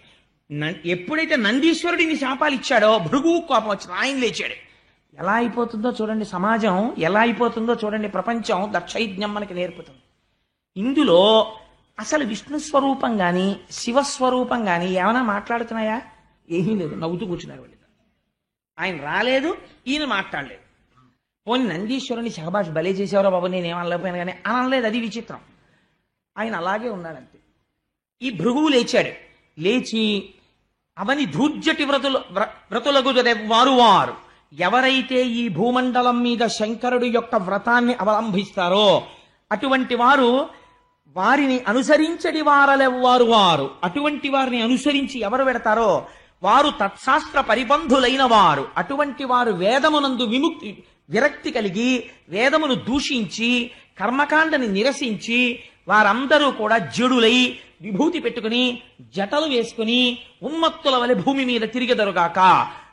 ఎప్పుడైతే నందీశ్వరుడు ఇన్ని శాపాలు ఇచ్చాడో భృగువు కోపం వచ్చింది, ఆయన లేచాడు. ఎలా అయిపోతుందో చూడండి సమాజం, ఎలా అయిపోతుందో చూడండి ప్రపంచం. దక్షయజ్ఞం మనకి నేర్పుతుంది. ఇందులో అసలు విష్ణు స్వరూపం కానీ శివస్వరూపం కానీ ఏమైనా మాట్లాడుతున్నాయా? ఏమీ లేదు, నవ్వుతూ కూర్చున్నారు వాళ్ళు. ఆయన రాలేదు, ఈయన మాట్లాడలేదు. పోనీ నందీశ్వరుని శహబాష్ బలే చేసేవారో బాబు, నేనేం అనలేకపోయాను కానీ అనలేదు. అది విచిత్రం. ఆయన అలాగే ఉన్నాడంతే. ఈ భృగువు లేచాడు. లేచి అవని ధూర్జటి వ్రతులకు వారు ఎవరైతే ఈ భూమండలం మీద శంకరుడు యొక్క వ్రతాన్ని అవలంబిస్తారో అటువంటి వారు, వారిని అనుసరించడి వారలెవ్వారు వారు, అటువంటి వారిని అనుసరించి ఎవరు పెడతారో వారు తత్శాస్త్ర పరిబంధులైన వారు, అటువంటి వారు వేదమునందు విరక్తి కలిగి వేదమును దూషించి కర్మకాండని నిరసించి వారందరూ కూడా జడులై విభూతి పెట్టుకుని జటలు వేసుకుని ఉన్మత్తుల వలె భూమి మీద తిరిగెదరుగాక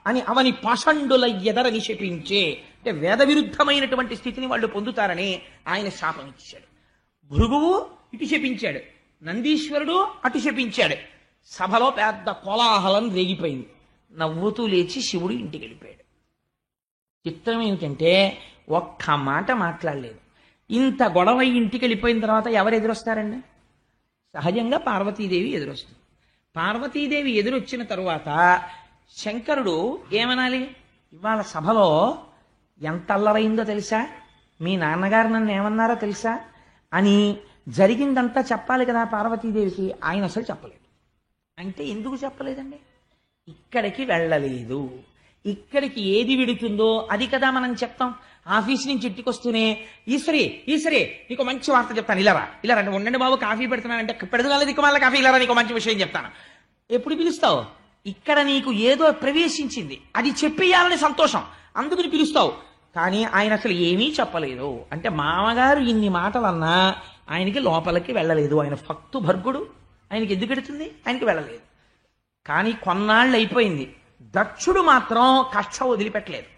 అని అవని పాషండుల ఎదరని శపించే, అంటే వేద విరుద్ధమైనటువంటి స్థితిని వాళ్ళు పొందుతారని ఆయన శాపం ఇచ్చాడు. భృగువు ఇటు శపించాడు, నందీశ్వరుడు అటు శపించాడు. సభలో పెద్ద కోలాహలం రేగిపోయింది. నవ్వుతూ లేచి శివుడు ఇంటికి వెళ్ళిపోయాడు. చిత్రం ఏమిటంటే ఒక్క మాట మాట్లాడలేదు. ఇంత గొడవ ఇంటికి వెళ్ళిపోయిన తర్వాత ఎవరు ఎదురొస్తారండి? సహజంగా పార్వతీదేవి ఎదురొస్తుంది. పార్వతీదేవి ఎదురొచ్చిన తరువాత శంకరుడు ఏమనాలి? ఇవాళ సభలో ఎంత అల్లరైందో తెలుసా, మీ నాన్నగారు నన్ను ఏమన్నారో తెలుసా అని జరిగిందంతా చెప్పాలి కదా పార్వతీదేవికి. ఆయన అసలు చెప్పలేదు. అంటే ఎందుకు చెప్పలేదండి? ఇక్కడికి వెళ్ళలేదు. ఇక్కడికి ఏది విడుతుందో అది కదా మనం చెప్తాం. ఆఫీస్ నుంచి ఇంటికి వస్తూనే ఈశ్వరి నీకు మంచి వార్త చెప్తాను, ఇలారా అంటే ఉండండి బాబు కాఫీ పెడుతున్నానంటే పెడతాను, నీకు మళ్ళీ కాఫీ ఇలారా నీకు మంచి విషయం చెప్తాను. ఎప్పుడు పిలుస్తావు? ఇక్కడ నీకు ఏదో ప్రవేశించింది, అది చెప్పేయాలని సంతోషం, అందుకని పిలుస్తావు. కానీ ఆయన అసలు ఏమీ చెప్పలేదు. అంటే మామగారు ఇన్ని మాటలన్నా ఆయనకి లోపలికి వెళ్ళలేదు. ఆయన భక్తు భర్గుడు, ఆయనకి ఎందుకు ఎడుతుంది? ఆయనకి వెళ్ళలేదు. కానీ కొన్నాళ్ళు అయిపోయింది. దక్షుడు మాత్రం కష్టం వదిలిపెట్టలేదు.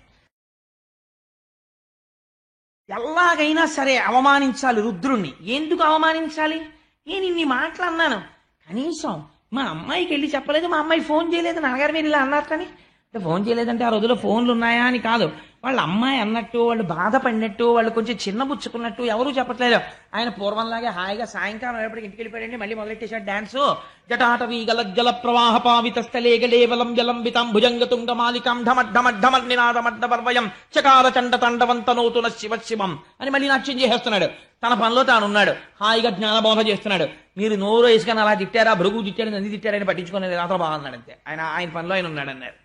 ఎలాగైనా సరే అవమానించాలి రుద్రుణ్ణి. ఎందుకు అవమానించాలి? నేను ఇన్ని మాటలు అన్నాను, కనీసం మా అమ్మాయికి వెళ్ళి చెప్పలేదు, మా అమ్మాయి ఫోన్ చేయలేదు, నాన్నగారు మీరు ఇలా అన్నారు. కానీ ఫోన్ చేయలేదంటే ఆ రోజుల్లో ఫోన్లు ఉన్నాయా అని కాదు, వాళ్ళ అమ్మాయి అన్నట్టు, వాళ్ళు బాధపడినట్టు, వాళ్ళు కొంచెం చిన్నబుచ్చుకున్నట్టు ఎవరూ చెప్పట్లేదు. ఆయన పూర్వంలాగే హాయిగా సాయంకాలం ఎప్పటికి ఇంటికి వెళ్ళిపోయాడండి. మళ్ళీ మొదలెట్టేశాడు డాన్సు. జటాటవీ గలజ్జల ప్రవాహ పావిత స్థలే గలేవలం జలంబితం భుజంగతుంగ మాలికం ఢమడ్ఢమడ్ఢమర్నినాదమడ్డవర్వయం చకార చండ తండవంతనోతున శివశివం అని మళ్ళీ నాట్యం చేసేస్తున్నాడు. తన పనిలో తానున్నాడు, హాయిగా జ్ఞానబోధ చేస్తున్నాడు. మీరు నోరు వేసుకొని అలా తిట్టారా, భృగు తిట్టాడు, నంది తిట్టారని పట్టించుకునేది రాత్ర బాగున్నాడు అంతే. ఆయన పనిలో ఆయన ఉన్నాడు అన్నారు.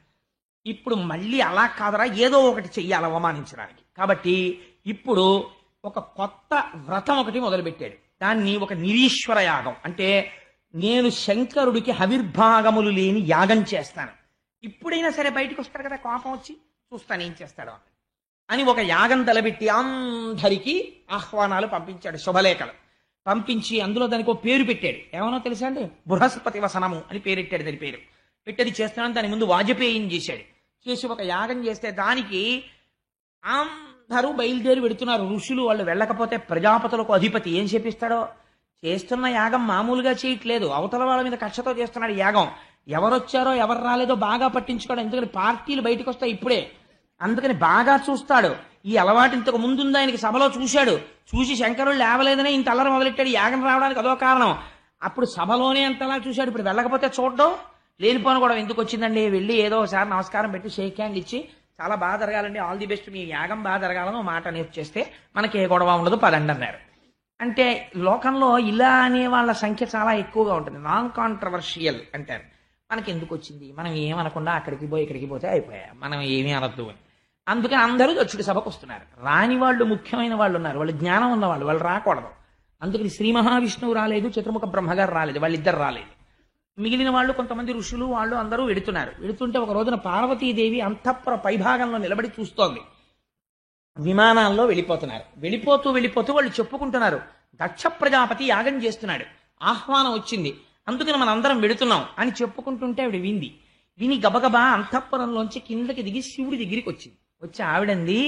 ఇప్పుడు మళ్ళీ అలా కాదరా, ఏదో ఒకటి చెయ్యాలి అవమానించడానికి. కాబట్టి ఇప్పుడు ఒక కొత్త వ్రతం ఒకటి మొదలుపెట్టాడు. దాన్ని ఒక నిరీశ్వర యాగం, అంటే నేను శంకరుడికి హవిర్భాగములు లేని యాగం చేస్తాను, ఇప్పుడైనా సరే బయటకు వస్తాడు కదా కోపం వచ్చి, చూస్తాను ఏం చేస్తాడు అని ఒక యాగం తలబెట్టి అందరికీ ఆహ్వానాలు పంపించాడు, శుభలేఖలు పంపించి అందులో దానికి ఒక పేరు పెట్టాడు. ఏమనో తెలుసా అండి? బృహస్పతి వసనము అని పేరెట్టాడు. దాని పేరు పెట్టేది చేస్తున్నాను. దాని ముందు వాజపేయం చేశాడు. చేసి ఒక యాగం చేస్తే దానికి అందరూ బయలుదేరి పెడుతున్నారు. ఋషులు వాళ్ళు వెళ్ళకపోతే ప్రజాపతులకు అధిపతి ఏం చేపిస్తాడో. చేస్తున్న యాగం మామూలుగా చేయట్లేదు, అవతల వాళ్ళ మీద కక్షతో చేస్తున్నాడు యాగం. ఎవరొచ్చారో ఎవరు రాలేదో బాగా పట్టించుకోవడం, ఎందుకని పార్టీలు బయటకు వస్తాయి ఇప్పుడే, అందుకని బాగా చూస్తాడు. ఈ అలవాటు ఇంతకు ముందుంది ఆయనకి, సభలో చూశాడు, చూసి శంకరుడు లేవలేదని ఇంత అల్లరి మొదలెట్టాడు, యాగం రావడానికి అదో కారణం. అప్పుడు సభలోనే అంతలా చూశాడు, ఇప్పుడు వెళ్ళకపోతే చూడడం లేనిపోను కూడా ఎందుకు వచ్చిందండి, వెళ్ళి ఏదో ఒకసారి నమస్కారం పెట్టి షేక్ హ్యాండ్ ఇచ్చి చాలా బాగా జరగాలండి, ఆల్ ది బెస్ట్, మీ యాగం బాగా జరగాలని మాట నేర్చేస్తే మనకి ఏ గొడవ ఉండదు పదండి అన్నారు. అంటే లోకంలో ఇలా అనే వాళ్ళ సంఖ్య చాలా ఎక్కువగా ఉంటుంది. నాన్ కాంట్రవర్షియల్ అంటారు. మనకి ఎందుకు వచ్చింది, మనం ఏమనకుండా అక్కడికి పోయి ఇక్కడికి పోతే అయిపోయా, మనం ఏమీ అనద్దు అని. అందుకని అందరూ దక్షుడి సభకు వస్తున్నారు. రాని వాళ్ళు ముఖ్యమైన వాళ్ళు ఉన్నారు, వాళ్ళు జ్ఞానం ఉన్నవాళ్ళు, వాళ్ళు రాకూడదు. అందుకని శ్రీ మహావిష్ణువు రాలేదు, చతుర్ముఖ బ్రహ్మగారు రాలేదు, వాళ్ళిద్దరు రాలేదు. మిగిలిన వాళ్ళు కొంతమంది ఋషులు వాళ్ళు అందరూ వెడుతున్నారు. వెడుతుంటే ఒక రోజున పార్వతీదేవి అంతఃపుర పైభాగంలో నిలబడి చూస్తోంది. విమానాల్లో వెళ్ళిపోతున్నారు. వెళ్ళిపోతూ వాళ్ళు చెప్పుకుంటున్నారు, దక్ష ప్రజాపతి యాగం చేస్తున్నాడు, ఆహ్వానం వచ్చింది, అందుకని మనం అందరం వెడుతున్నాం అని చెప్పుకుంటుంటే ఆవిడ విని గబగబా అంతఃపురంలోంచి కిందకి దిగి శివుడి దగ్గరికి వచ్చింది. వచ్చి ఆవిడంది,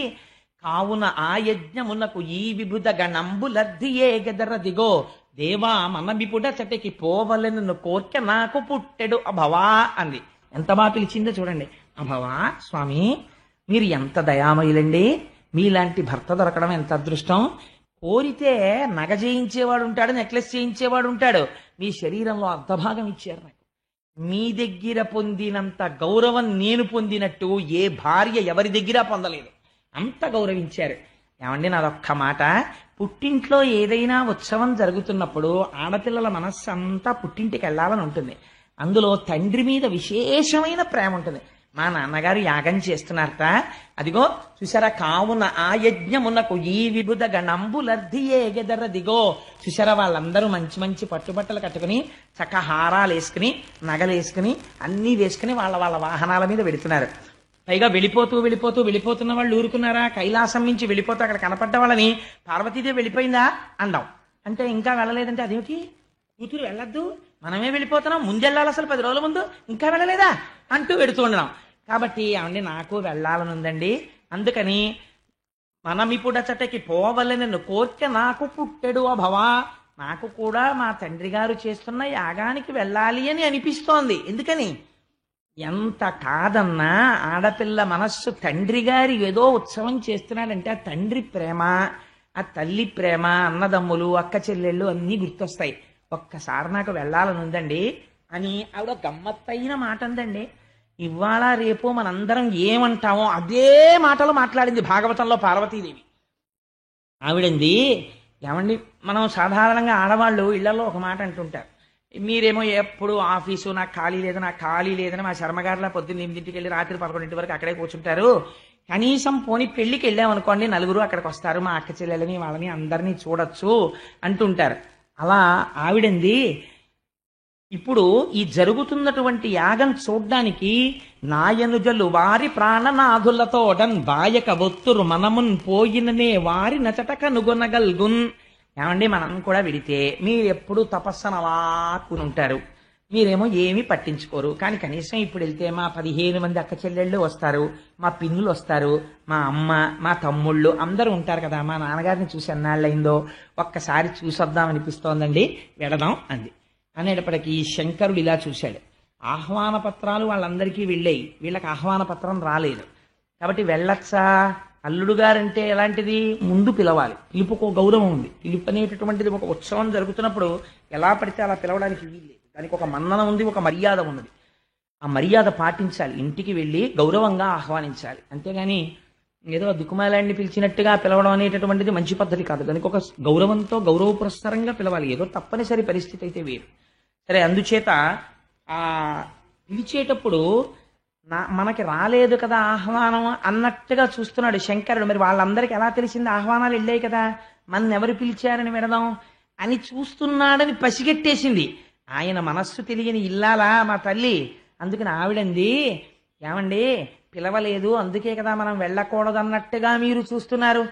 కావున ఆ యజ్ఞమునకు ఈ విభుద గణంబులర్ధియే గెదర దిగో దేవా మన విపుడ చటకి పోవలెను కోర్కె నాకు పుట్టెడు అభవా అంది. ఎంత బాగా పిలిచిందో చూడండి. అభవా, స్వామి మీరు ఎంత దయామయులండి, మీలాంటి భర్త దొరకడం ఎంత అదృష్టం. కోరితే నగ చేయించేవాడు ఉంటాడు, నెక్లెస్ చేయించేవాడు ఉంటాడు, మీ శరీరంలో అర్ధభాగం ఇచ్చారు నాకు. మీ దగ్గర పొందినంత గౌరవం నేను పొందినట్టు ఏ భార్య ఎవరి దగ్గర పొందలేదు, అంత గౌరవించారు. ఏమండి నాదొక్క మాట, పుట్టింట్లో ఏదైనా ఉత్సవం జరుగుతున్నప్పుడు ఆడపిల్లల మనస్సు అంతా పుట్టింటికి వెళ్ళాలని ఉంటుంది. అందులో తండ్రి మీద విశేషమైన ప్రేమ ఉంటుంది. మా నాన్నగారు యాగం చేస్తున్నారట, అదిగో చూసారా, కావున ఆ యజ్ఞమునకు ఈ విభుద గణంబులర్ధియే గెదర దిగో. చూసారా, వాళ్ళందరూ మంచి మంచి పట్టుబట్టలు కట్టుకుని చక్క హారాలు వేసుకుని నగలు వేసుకుని అన్నీ వేసుకుని వాళ్ళ వాళ్ళ వాహనాల మీద వెడుతున్నారు. పైగా వెళ్ళిపోతున్న వాళ్ళు ఊరుకున్నారా, కైలాసం నుంచి వెళ్ళిపోతూ అక్కడ కనపడ్డ వాళ్ళని పార్వతీదేవి వెళ్ళిపోయిందా అందాం అంటే, ఇంకా వెళ్ళలేదంటే అదేమిటి కూతురు వెళ్ళొద్దు, మనమే వెళ్ళిపోతున్నాం, ముందెళ్ళాలి అసలు 10 రోజుల ముందు, ఇంకా వెళ్ళలేదా అంటూ వెడుతూ ఉండడం. కాబట్టి ఏమండి నాకు వెళ్ళాలని ఉందండి, అందుకని మనమిపుడచటకి పోవలెనను కోర్కె నాకు పుట్టెడు అభవా, నాకు కూడా మా తండ్రి గారు చేస్తున్న యాగానికి వెళ్ళాలి అని అనిపిస్తోంది. ఎందుకని, ఎంత కాదన్నా ఆడపిల్ల మనస్సు తండ్రి గారి ఏదో ఉత్సవం చేస్తున్నాడంటే ఆ తండ్రి ప్రేమ, ఆ తల్లి ప్రేమ, అన్నదమ్ములు అక్క చెల్లెళ్ళు అన్నీ గుర్తొస్తాయి. ఒక్కసారి నాకు వెళ్ళాలని ఉందండి అని ఆవిడ గమ్మత్తైన మాట అందండి. ఇవాళ రేపు మనందరం ఏమంటామో అదే మాటలు మాట్లాడింది భాగవతంలో పార్వతీదేవి. ఆవిడంది, ఏమండి మనం సాధారణంగా ఆడవాళ్ళు ఇళ్లలో ఒక మాట అంటుంటారు, మీరేమో ఎప్పుడు ఆఫీసు నాకు ఖాళీ లేదని మా శర్మగారిలా పొద్దున్న 8ంటికి వెళ్ళి రాత్రి 11 వరకు అక్కడే కూర్చుంటారు, కనీసం పోనీ పెళ్లికి వెళ్ళామనుకోండి నలుగురు అక్కడికి వస్తారు, మా అక్క చెల్లెలని వాళ్ళని అందరినీ చూడొచ్చు అంటుంటారు. అలా ఆవిడంది, ఇప్పుడు ఈ జరుగుతున్నటువంటి యాగం చూడ్డానికి నాయనుజలు వారి ప్రాణనాథులతోడన్ బాయక ఒత్తురు మనమున్ పోయిననే వారి నచటక నుగొనగల్గున్. ఏమండి మనం కూడా విడితే మీరు ఎప్పుడు తపస్సన వాక్కుని ఉంటారు, మీరేమో ఏమీ పట్టించుకోరు. కానీ కనీసం ఇప్పుడు వెళ్తే మా 15 మంది అక్క చెల్లెళ్ళు వస్తారు, మా పిన్నులు వస్తారు, మా అమ్మ మా తమ్ముళ్ళు అందరూ ఉంటారు కదా, మా నాన్నగారిని చూసి ఎన్నాళ్ళయిందో ఒక్కసారి చూసొద్దాం అనిపిస్తోందండి, వెళదాం అంది. అనేటప్పటికీ శంకరుడు ఇలా చూశాడు, ఆహ్వాన పత్రాలు వాళ్ళందరికీ వెళ్ళాయి, వీళ్ళకి ఆహ్వాన పత్రం రాలేదు. కాబట్టి వెళ్ళచ్చా, అల్లుడు గారంటే ఎలాంటిది, ముందు పిలవాలి, పిలుపుకు గౌరవం ఉంది. పిలుపు అనేటటువంటిది ఒక ఉత్సవం జరుగుతున్నప్పుడు ఎలా పడితే అలా పిలవడానికి వీల్లేదు, దానికి ఒక మన్నన ఉంది, ఒక మర్యాద ఉన్నది. ఆ మర్యాద పాటించాలి, ఇంటికి వెళ్ళి గౌరవంగా ఆహ్వానించాలి. అంతేగాని ఏదో దిక్కుమాలాన్ని పిలిచినట్టుగా పిలవడం అనేటటువంటిది మంచి పద్ధతి కాదు. దానికి ఒక గౌరవంతో గౌరవ పురస్సరంగా పిలవాలి, ఏదో తప్పనిసరి పరిస్థితి అయితే వేరు. సరే, అందుచేత ఆ పిలిచేటప్పుడు మనకి రాలేదు కదా ఆహ్వానం అన్నట్టుగా చూస్తున్నాడు శంకరుడు. మరి వాళ్ళందరికీ ఎలా తెలిసింది ఆహ్వానాలు వెళ్ళాయి కదా, మన ఎవరు పిలిచారని విడదాం అని చూస్తున్నాడని పసిగట్టేసింది. ఆయన మనస్సు తెలియని ఇల్లాలా మా తల్లి. అందుకని ఆవిడంది, ఏమండి పిలవలేదు అందుకే కదా మనం వెళ్ళకూడదు అన్నట్టుగా మీరు చూస్తున్నారు,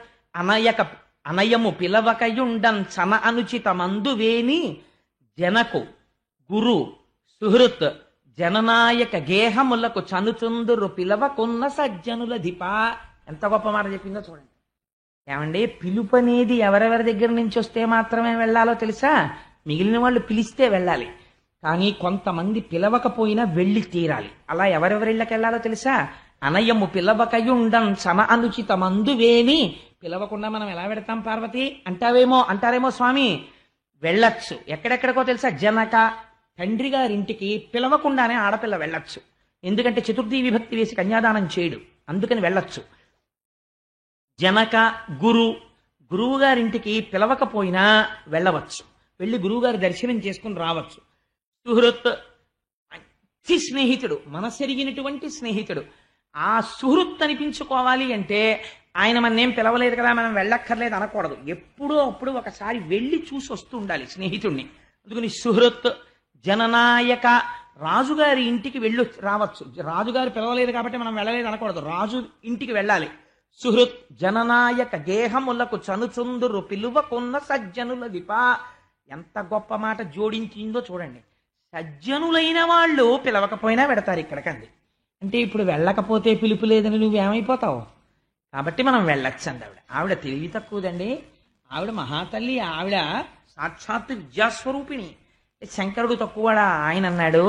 అనయము పిలవకయుండన్ చన అనుచిత మందువేని జనకు గురు సుహృత్ జననాయక గేహములకు చనుచుందురు పిలవకున్న సజ్జనుల ధిప. ఎంత గొప్ప మాట చెప్పిందో చూడండి. ఏమండి పిలుపు అనేది ఎవరెవరి దగ్గర నుంచి వస్తే మాత్రమే వెళ్ళాలో తెలుసా, మిగిలిన వాళ్ళు పిలిస్తే వెళ్ళాలి. కానీ కొంతమంది పిలవకపోయినా వెళ్ళి తీరాలి. అలా ఎవరెవరిళ్ళకి వెళ్ళాలో తెలుసా? అనయము పిలవకయుండం సమ అనుచితమందువేమి. పిలవకుండా మనం ఎలా పెడతాం పార్వతి అంటారేమో స్వామి. వెళ్ళొచ్చు. ఎక్కడెక్కడికో తెలుసా? జనక తండ్రి గారింటికి పిలవకుండానే ఆడపిల్ల వెళ్ళొచ్చు. ఎందుకంటే చతుర్థి విభక్తి వేసి కన్యాదానం చేయడు, అందుకని వెళ్ళొచ్చు. జనక గురువు గారింటికి పిలవకపోయినా వెళ్ళవచ్చు, వెళ్ళి గురువుగారి దర్శనం చేసుకుని రావచ్చు. సుహృత్ మంచి స్నేహితుడు, మనసెరిగినటువంటి స్నేహితుడు. ఆ సుహృత్ అనిపించుకోవాలి అంటే ఆయన మన్నేం పిలవలేదు కదా మనం వెళ్ళక్కర్లేదు అనకూడదు. ఎప్పుడో అప్పుడు ఒకసారి వెళ్ళి చూసి వస్తూ ఉండాలి స్నేహితుడిని. అందుకని సుహృత్. జననాయక రాజుగారి ఇంటికి వెళ్ళి రావచ్చు. రాజుగారు పిలవలేదు కాబట్టి మనం వెళ్ళలేదు అనకూడదు, రాజు ఇంటికి వెళ్ళాలి. సుహృత్ జననాయక గేహములకు చనుచుందురు పిలువకున్న సజ్జనుల విప. ఎంత గొప్ప మాట జోడించిందో చూడండి. సజ్జనులైన వాళ్ళు పిలవకపోయినా పెడతారు ఇక్కడికండి. అంటే ఇప్పుడు వెళ్ళకపోతే పిలుపు లేదని నువ్వేమైపోతావు? కాబట్టి మనం వెళ్ళొచ్చు అండి. ఆవిడ తెలివి తక్కువదండి, ఆవిడ మహాతల్లి, ఆవిడ సాక్షాత్ విద్యాస్వరూపిణి. శంకరుడు తక్కువడా? ఆయన అన్నాడు,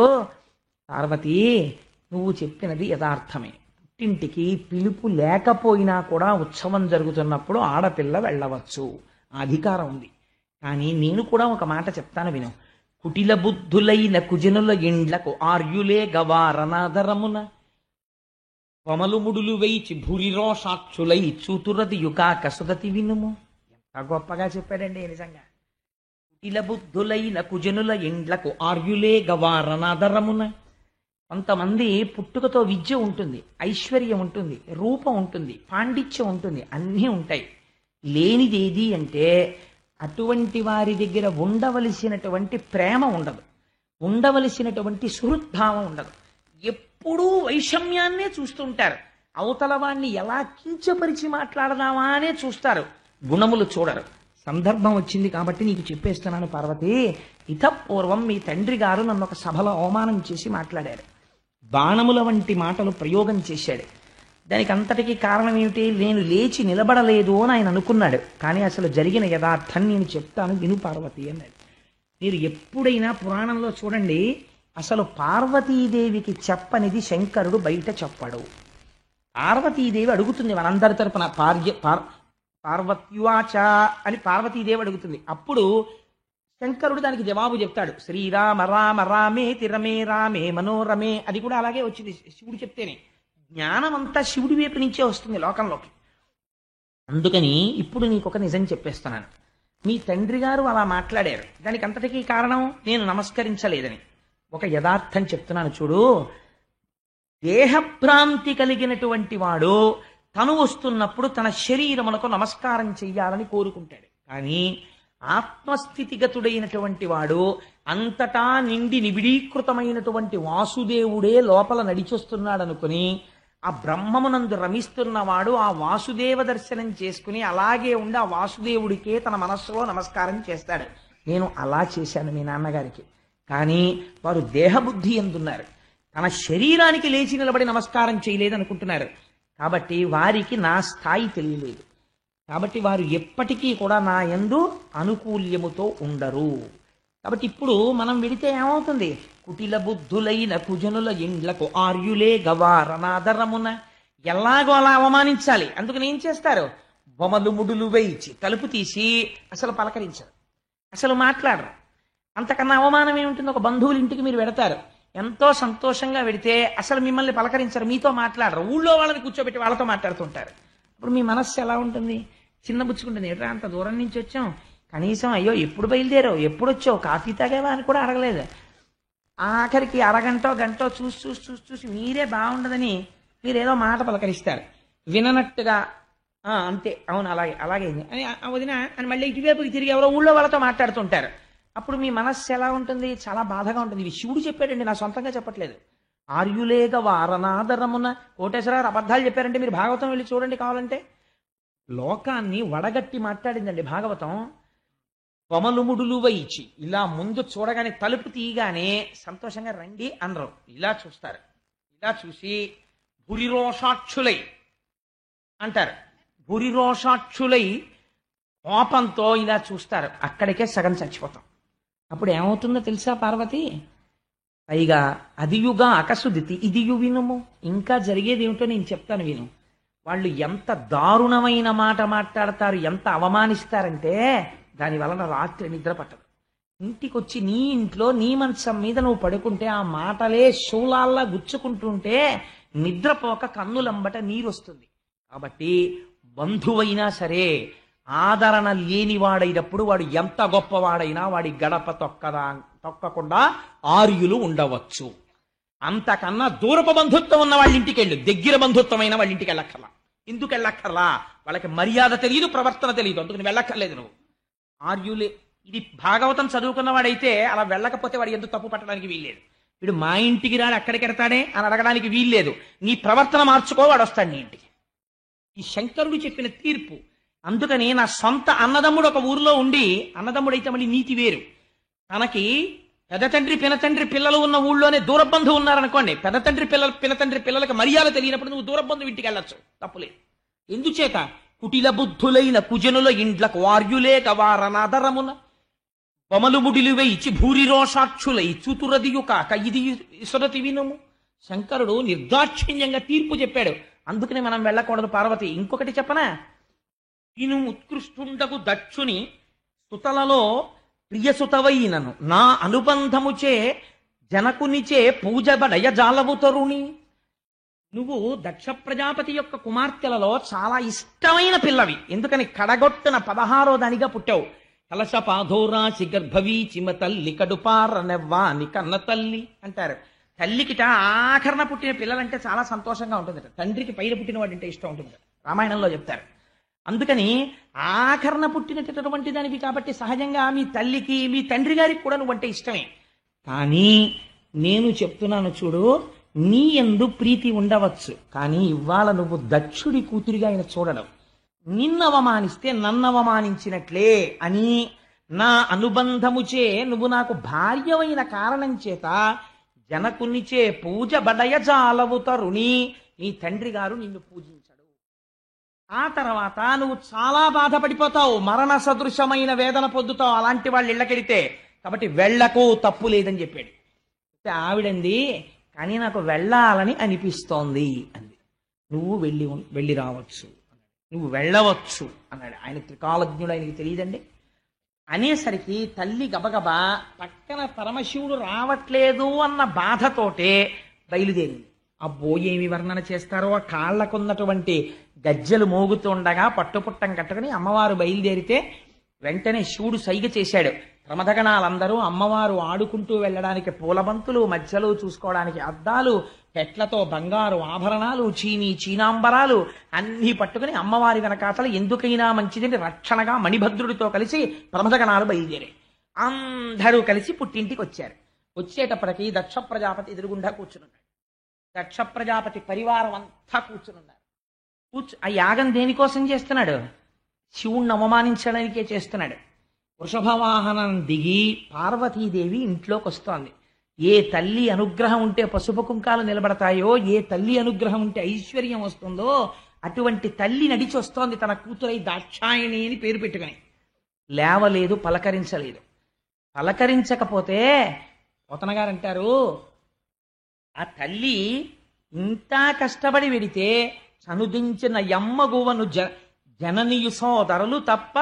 పార్వతి నువ్వు చెప్పినది యథార్థమే. పుట్టింటికి పిలుపు లేకపోయినా కూడా ఉత్సవం జరుగుతున్నప్పుడు ఆడపిల్ల వెళ్ళవచ్చు, ఆ అధికారం ఉంది. కానీ నేను కూడా ఒక మాట చెప్తాను విను. కుటిల బుద్ధులైన కుజనుల ఇండ్లకు ఆర్యులే గవారనాదరమున కొమలు ముడులు వేయిచి భూరిరోషాక్షులై చూతురది యుగా కసుదతి వినుము. ఎంత గొప్పగా చెప్పాడండి నిజంగా. కుటిల బుద్ధులైన కుజనుల ఇండ్లకు ఆర్యులే గవారనాదరమున. కొంతమంది పుట్టుకతో విద్య ఉంటుంది, ఐశ్వర్యం ఉంటుంది, రూపం ఉంటుంది, పాండిత్యం ఉంటుంది, అన్నీ ఉంటాయి. లేనిదేది అంటే అటువంటి వారి దగ్గర ఉండవలసినటువంటి ప్రేమ ఉండదు, ఉండవలసినటువంటి సుహృద్భావం ఉండదు. ఎప్పుడూ వైషమ్యాన్నే చూస్తుంటారు. అవతల వాణ్ణి ఎలా కించపరిచి మాట్లాడదామా అనే చూస్తారు, గుణములు చూడరు. సందర్భం వచ్చింది కాబట్టి నీకు చెప్పేస్తున్నాను పార్వతి. ఇతపూర్వం మీ తండ్రి గారు నన్ను ఒక సభలో అవమానం చేసి మాట్లాడారు, బాణముల వంటి మాటలు ప్రయోగం చేశాడు. దానికి అంతటికీ కారణం ఏమిటి? నేను లేచి నిలబడలేదు అని ఆయన అనుకున్నాడు. కానీ అసలు జరిగిన యథార్థం నేను చెప్తాను విను పార్వతి అన్నాడు. మీరు ఎప్పుడైనా పురాణంలో చూడండి, అసలు పార్వతీదేవికి చెప్పనిది శంకరుడు బయట చెప్పడు. పార్వతీదేవి అడుగుతుంది మనందరి తరపున, పార్వత్యువాచ అని పార్వతీదేవి అడుగుతుంది. అప్పుడు శంకరుడు దానికి జవాబు చెప్తాడు. శ్రీరామ రామ రామే తిరమే రామే మనోరమే. అది కూడా అలాగే వచ్చింది శివుడు చెప్తేనే. జ్ఞానం అంతా శివుడి వైపు నుంచే వస్తుంది లోకంలోకి. అందుకని ఇప్పుడు నీకొక నిజం చెప్పేస్తున్నాను. మీ తండ్రి గారు అలా మాట్లాడారు, దానికి అంతటికీ కారణం నేను నమస్కరించలేదని. ఒక యథార్థం చెప్తున్నాను చూడు. దేహభ్రాంతి కలిగినటువంటి వాడు తను వస్తున్నప్పుడు తన శరీరమునకు నమస్కారం చెయ్యాలని కోరుకుంటాడు. కానీ ఆత్మస్థితిగతుడైనటువంటి వాడు అంతటా నిండి నిబిడీకృతమైనటువంటి వాసుదేవుడే లోపల నడిచొస్తున్నాడు అనుకుని ఆ బ్రహ్మమునందు రమిస్తున్నవాడు ఆ వాసుదేవ దర్శనం చేసుకుని అలాగే ఉండి ఆ వాసుదేవుడికే తన మనస్సులో నమస్కారం చేస్తాడు. నేను అలా చేశాను మీ నాన్నగారికి. కానీ వారు దేహబుద్ధి ఎందున్నారు, తన శరీరానికి లేచి నిలబడి నమస్కారం చేయలేదనుకుంటున్నారు. కాబట్టి వారికి నా స్థాయి తెలియలేదు. కాబట్టి వారు ఎప్పటికీ కూడా నా యందు అనుకూల్యముతో ఉండరు. కాబట్టి ఇప్పుడు మనం విడితే ఏమవుతుంది? కుటిల బుద్ధులైన కుజనుల ఇండ్లకు ఆర్యులే గవారనాదరమున. ఎలాగో అలా అవమానించాలి. అందుకని ఏం చేస్తారు? బొమలు ముడులు వేయించి తలుపు తీసి అసలు పలకరించరు, అసలు మాట్లాడరు. అంతకన్నా అవమానం ఏముంటుంది? ఒక బంధువుల ఇంటికి మీరు వెడతారు, ఎంతో సంతోషంగా వెడితే అసలు మిమ్మల్ని పలకరించరు, మీతో మాట్లాడరు, ఊళ్ళో వాళ్ళని కూర్చోబెట్టి వాళ్ళతో మాట్లాడుతుంటారు. అప్పుడు మీ మనస్సు ఎలా ఉంటుంది? చిన్నబుచ్చుకుంటుంది. ఎట్రా అంత దూరం నుంచి వచ్చాం, కనీసం అయ్యో ఎప్పుడు బయలుదేరావు, ఎప్పుడు వచ్చావు, కాఫీ తాగేవా అని కూడా అడగలేదు. ఆఖరికి అరగంటో గంటో చూసి చూసి చూసి చూసి మీరే బాగుండదని మీరేదో మాట పలకరిస్తారు, విననట్టుగా అంతే, అవును అలాగే అలాగే అని వదిన అని మళ్ళీ ఇటువైపుకి తిరిగి ఎవరో ఊళ్ళో వాళ్ళతో మాట్లాడుతుంటారు. అప్పుడు మీ మనస్సు ఎలా ఉంటుంది? చాలా బాధగా ఉంటుంది. ఇవి శివుడు చెప్పాడండి, నా సొంతంగా చెప్పట్లేదు. ఆర్యులేగ వారనాదరమున. కోటేశ్వరరావు అబద్ధాలు చెప్పారంటే మీరు భాగవతం వెళ్ళి చూడండి కావాలంటే. లోకాన్ని వడగట్టి మాట్లాడిందండి భాగవతం. కొమలుముడులు వైచి ఇలా ముందు చూడగానే తలుపు తీయగానే సంతోషంగా రండి అనరు, ఇలా చూస్తారు. ఇలా చూసి భురిరోషాక్షులై అంటారు. భురిరోషాక్షులై కోపంతో ఇలా చూస్తారు. అక్కడికే సగం చచ్చిపోతాం. అప్పుడు ఏమవుతుందో తెలుసా పార్వతి? పైగా అదియుగా అకసుదితి ఇదియు వినుము. ఇంకా జరిగేది ఏమిటో నేను చెప్తాను విను. వాళ్ళు ఎంత దారుణమైన మాట మాట్లాడతారు, ఎంత అవమానిస్తారంటే దాని వలన రాత్రి నిద్ర పట్టదు. ఇంటికొచ్చి నీ ఇంట్లో నీ మంచం మీద నువ్వు పడుకుంటే ఆ మాటలే శూలాల్లా గుచ్చుకుంటుంటే నిద్రపోక కన్నులంబట నీరొస్తుంది. కాబట్టి బంధువైనా సరే ఆదరణ లేనివాడైనప్పుడు వాడు ఎంత గొప్పవాడైనా వాడి గడప తొక్కకుండా ఆర్యులు ఉండవచ్చు. అంతకన్నా దూరపు బంధుత్వం ఉన్న వాళ్ళ ఇంటికి వెళ్ళు, దగ్గర బంధుత్వమైన వాళ్ళ ఇంటికి వెళ్ళక్కర్లా. ఎందుకు వెళ్ళక్కర్లా? వాళ్ళకి మర్యాద తెలియదు, ప్రవర్తన తెలియదు, అందుకని వెళ్ళక్కర్లేదు నువ్వు. ఆర్యులే ఇది భాగవతం చదువుకున్న వాడైతే అలా వెళ్ళకపోతే వాడు ఎందుకు తప్పు పట్టడానికి వీల్లేదు. వీడు మా ఇంటికి రాడు అక్కడికి వెడతాడే అని అడగడానికి వీల్లేదు. నీ ప్రవర్తన మార్చుకో, వాడు వస్తాడు నీ ఇంటికి. ఈ శంకరుడు చెప్పిన తీర్పు. అందుకని నా సొంత అన్నదమ్ముడు ఒక ఊరిలో ఉండి, అన్నదమ్ముడైతే మళ్ళీ నీతి వేరు. తనకి పెదతండ్రి పినతండ్రి పిల్లలు ఉన్న ఊళ్ళోనే దూరబంధు ఉన్నారనుకోండి, పెదతండ్రి పినతండ్రి పిల్లలకి మర్యాద తెలియనప్పుడు నువ్వు దూరబంధు ఇంటికి వెళ్ళొచ్చు, తప్పులేదు. ఎందుచేత కుటిల బుద్ధులైన కుజనుల ఇండ్లకు వార్యులేక వారనాదరమున బొమలు ముడిలు వేయిచి భూరి రోషాక్షులై చూతురదియు కాక ఇది ఇసురతి వినుము. శంకరుడు నిర్దాక్షిణ్యంగా తీర్పు చెప్పాడు. అందుకని మనం వెళ్ళకూడదు పార్వతి. ఇంకొకటి చెప్పనా? ఇను ఉత్కృష్టుండకు దక్షుని సుతలలో ప్రియసుతవైనను నా అనుబంధముచే జనకునిచే పూజబడయ జాలవు తరుణి. నువ్వు దక్ష ప్రజాపతి యొక్క కుమార్తెలలో చాలా ఇష్టమైన పిల్లవి. ఎందుకని కడగొట్టున 16వ దానిగా పుట్టావు. కలశ పాధోరాశి గర్భవీ చిమ తల్లి కడుపార నెవ్వాని కన్న తల్లి అంటారు. తల్లికిట ఆఖరణ పుట్టిన పిల్లలంటే చాలా సంతోషంగా ఉంటుందట. తండ్రికి పైన పుట్టిన వాడంటే ఇష్టం ఉంటుంది, రామాయణంలో చెప్తారు. అందుకని ఆఖరణ పుట్టినటువంటి దానివి కాబట్టి సహజంగా మీ తల్లికి మీ తండ్రి గారికి కూడా నువ్వంటే ఇష్టమే. కానీ నేను చెప్తున్నాను చూడు, నీ యందు ప్రీతి ఉండవచ్చు, కానీ ఇవాళ నువ్వు దక్షుడి కూతురిగా ఆయన చూడడం. నిన్ను అవమానిస్తే నన్ను అవమానించినట్లే అని నా అనుబంధముచే నువ్వు నాకు భార్యవైన కారణం చేత జనకునిచే పూజ బడయజాలవు తరుణి. నీ తండ్రి గారు నిన్ను పూజించడు. ఆ తర్వాత నువ్వు చాలా బాధపడిపోతావు, మరణ సదృశమైన వేదన పొందుతావు అలాంటి వాళ్ళు ఇళ్ళకెడితే. కాబట్టి వెళ్ళకు, తప్పు లేదని చెప్పాడు. ఆవిడంది, కానీ నాకు వెళ్ళాలని అనిపిస్తోంది అంది. నువ్వు వెళ్ళి రావచ్చు, నువ్వు వెళ్ళవచ్చు అన్నాడు. ఆయన త్రికాలజ్ఞుడు, ఆయనకి తెలియదండి. అనేసరికి తల్లి గబగబా పక్కన పరమశివుడు రావట్లేదు అన్న బాధతోటే బయలుదేరింది. అబ్బో ఏమి వర్ణన చేస్తారో. ఆ కాళ్లకున్నటువంటి గజ్జలు మోగుతుండగా పట్టుపుట్టం కట్టుకుని అమ్మవారు బయలుదేరితే వెంటనే శివుడు సైగ చేశాడు. ప్రమథగణాలందరూ అమ్మవారు ఆడుకుంటూ వెళ్ళడానికి పూలబంతులు, మధ్యలో చూసుకోవడానికి అద్దాలు, పెట్లతో బంగారు ఆభరణాలు, చీనాంబరాలు అన్నీ పట్టుకుని అమ్మవారి వెనకాతల ఎందుకైనా మంచిదని రక్షణగా మణిభద్రుడితో కలిసి ప్రమథగణాలు బయలుదేరాయి. అందరూ కలిసి పుట్టింటికి వచ్చారు. వచ్చేటప్పటికి దక్ష ప్రజాపతి ఎదురుగుండా కూర్చునున్నాడు. దక్ష ప్రజాపతి పరివారం అంతా కూర్చునున్నారు. ఆ యాగం దేనికోసం చేస్తున్నాడు? శివుణ్ణి అవమానించడానికే చేస్తున్నాడు. వృషభవాహనం దిగి పార్వతీదేవి ఇంట్లోకి వస్తోంది. ఏ తల్లి అనుగ్రహం ఉంటే పసుపు కుంకాలు నిలబడతాయో, ఏ తల్లి అనుగ్రహం ఉంటే ఐశ్వర్యం వస్తుందో అటువంటి తల్లి నడిచి వస్తోంది తన కూతురై దాక్షాయణి అని పేరు పెట్టుకుని. లేవలేదు, పలకరించలేదు. పలకరించకపోతే పోతనగారు అంటారు, ఆ తల్లి ఇంత కష్టపడి వెడితే చనుదించిన యమ్మగువను జననియు సోదరులు తప్ప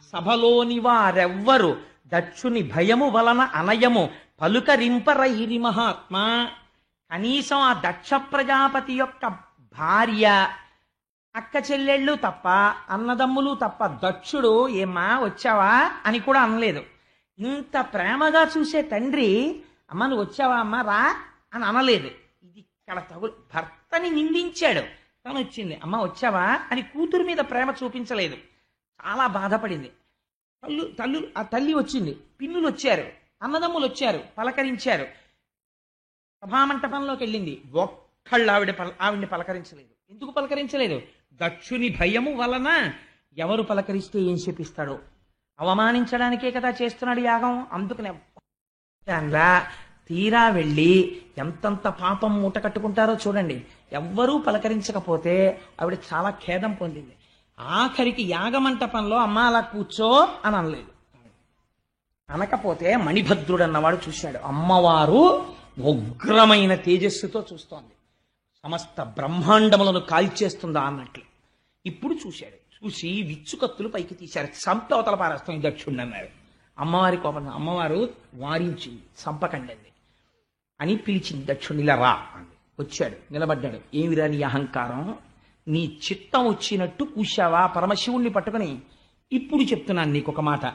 సభలోని వారెవ్వరు దక్షుని భయము వలన అనయము పలుకరింపరైరి మహాత్మా. కనీసం ఆ దక్ష ప్రజాపతి యొక్క భార్య, అక్క చెల్లెళ్ళు తప్ప, అన్నదమ్ములు తప్ప దక్షుడు ఏమా వచ్చావా అని కూడా అనలేదు. ఇంత ప్రేమగా చూసే తండ్రి అమ్మ నువ్వు వచ్చావా అమ్మ రా అని అనలేదు. ఇది ఇక్కడ భర్తని నిందించాడు. తను వచ్చింది, అమ్మ వచ్చావా అని కూతురు మీద ప్రేమ చూపించలేదు. చాలా బాధపడింది. ఆ తల్లి వచ్చింది, పిన్నులు వచ్చారు, అన్నదమ్ములు వచ్చారు, పలకరించారు. సభామంటపంలోకి వెళ్ళింది, ఒక్కళ్ళు ఆవిడ్ని పలకరించలేదు. ఎందుకు పలకరించలేదు? దక్షుని భయము వలన. ఎవరు పలకరిస్తే ఏం చెప్పిస్తాడో, అవమానించడానికే కదా చేస్తున్నాడు యాగం. అందుకనే తీరా వెళ్ళి ఎంతంత పాపం మూట కట్టుకుంటారో చూడండి. ఎవ్వరూ పలకరించకపోతే ఆవిడ చాలా ఖేదం పొందింది. ఆఖరికి యాగమంటపంలో అమ్మ అలా కూర్చో అని అనలేదు. అనకపోతే మణిభద్రుడు అన్నవాడు చూశాడు, అమ్మవారు ఉగ్రమైన తేజస్సుతో చూస్తోంది. సమస్త బ్రహ్మాండములను కాల్చేస్తుందా అన్నట్లు. ఇప్పుడు చూశాడు. చూసి విచ్చుకత్తులు పైకి తీశారు. చంప అవతల పారేస్తాం దక్షుణ్ణి అన్నారు. అమ్మవారి కోపం. అమ్మవారు వారించింది, చంపకండి అని పిలిచింది. దక్షుణ్ణి ఇలా రా అంది. వచ్చాడు, నిలబడ్డాడు. ఏమిరా నీ అహంకారం? నీ చిత్తం వచ్చినట్టు కూశావా పరమశివుణ్ణి పట్టుకుని? ఇప్పుడు చెప్తున్నాను నీకొక మాట.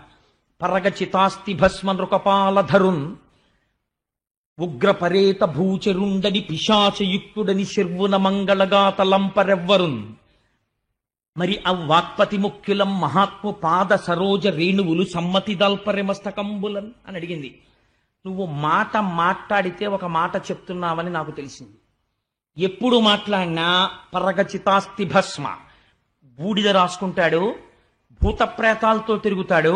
పరగచితాస్తి భస్మ నృకపాలధరున్ ఉగ్రపరేత భూచరుండని పిశాచయుక్తుడని శర్వున మంగళగాతలంపరెవ్వరున్ మరి అవ్వాక్పతి ముఖ్యులం మహాత్ము పాద సరోజ రేణువులు సమ్మతి దల్పరె మస్తకంబులన్ అని అడిగింది. నువ్వు మాట మాట్లాడితే ఒక మాట చెప్తున్నావని నాకు తెలిసింది. ఎప్పుడు మాట్లాడినా పరగచితాస్తి భస్మ, బూడిద రాసుకుంటాడు, భూతప్రేతాలతో తిరుగుతాడు,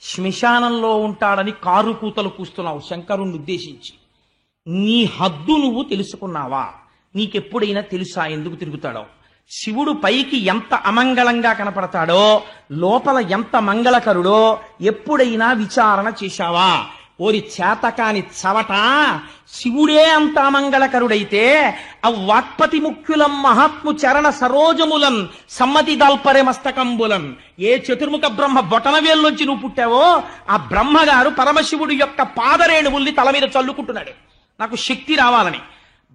శ్మశానంలో ఉంటాడని కారు కూతలు కూస్తున్నావు శంకరుణ్ణి ఉద్దేశించి. నీ హద్దు నువ్వు తెలుసుకున్నావా? నీకెప్పుడైనా తెలుసా ఎందుకు తిరుగుతాడో? శివుడు పైకి ఎంత అమంగళంగా కనపడతాడో లోపల ఎంత మంగళకరుడో ఎప్పుడైనా విచారణ చేశావా? ఓరి చేతకాని చవట, శివుడే అంత అమంగళకరుడైతే అవ్వాక్పతి ముఖ్యులం మహాత్ము చరణ సరోజములన్ సమ్మతి దల్పరె మస్తకంబులన్, ఏ చతుర్ముఖ బ్రహ్మ బొటనవేల్లోంచి నువ్వు పుట్టావో ఆ బ్రహ్మగారు పరమశివుడి యొక్క పాదరేణువుల్ని తల మీద చల్లుకుంటున్నాడు. నాకు శక్తి రావాలని.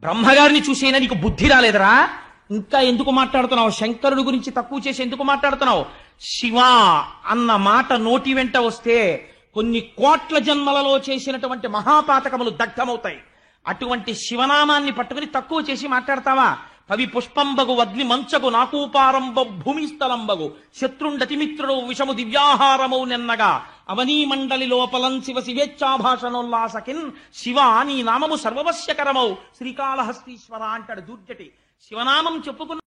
బ్రహ్మగారిని చూసేనా నీకు బుద్ధి రాలేదురా? ఇంకా ఎందుకు మాట్లాడుతున్నావు? శంకరుడి గురించి తక్కువ చేసి ఎందుకు మాట్లాడుతున్నావు? శివ అన్న మాట నోటి వెంట వస్తే కొన్ని కోట్ల జన్మలలో చేసినటువంటి మహాపాతకములు దగ్ధమవుతాయి. అటువంటి శివనామాన్ని పట్టుకుని తక్కువ చేసి మాట్లాడతావా? కవి పుష్పంబగు వద్వి మంచగు నాకూపారంబ భూమిస్థలంబగు శత్రుండతిమిత్రుడు విషము దివ్యాహారమౌ నెన్నగా అవనీ మండలి లోపలం శివ శివేచ్ఛాభాషణోల్లాసకిన్ శివ నీ నామము సర్వవశ్యకరమౌ శ్రీకాళహస్తీశ్వర అంటాడు దూర్జటి. శివనామం చెప్పుకున్న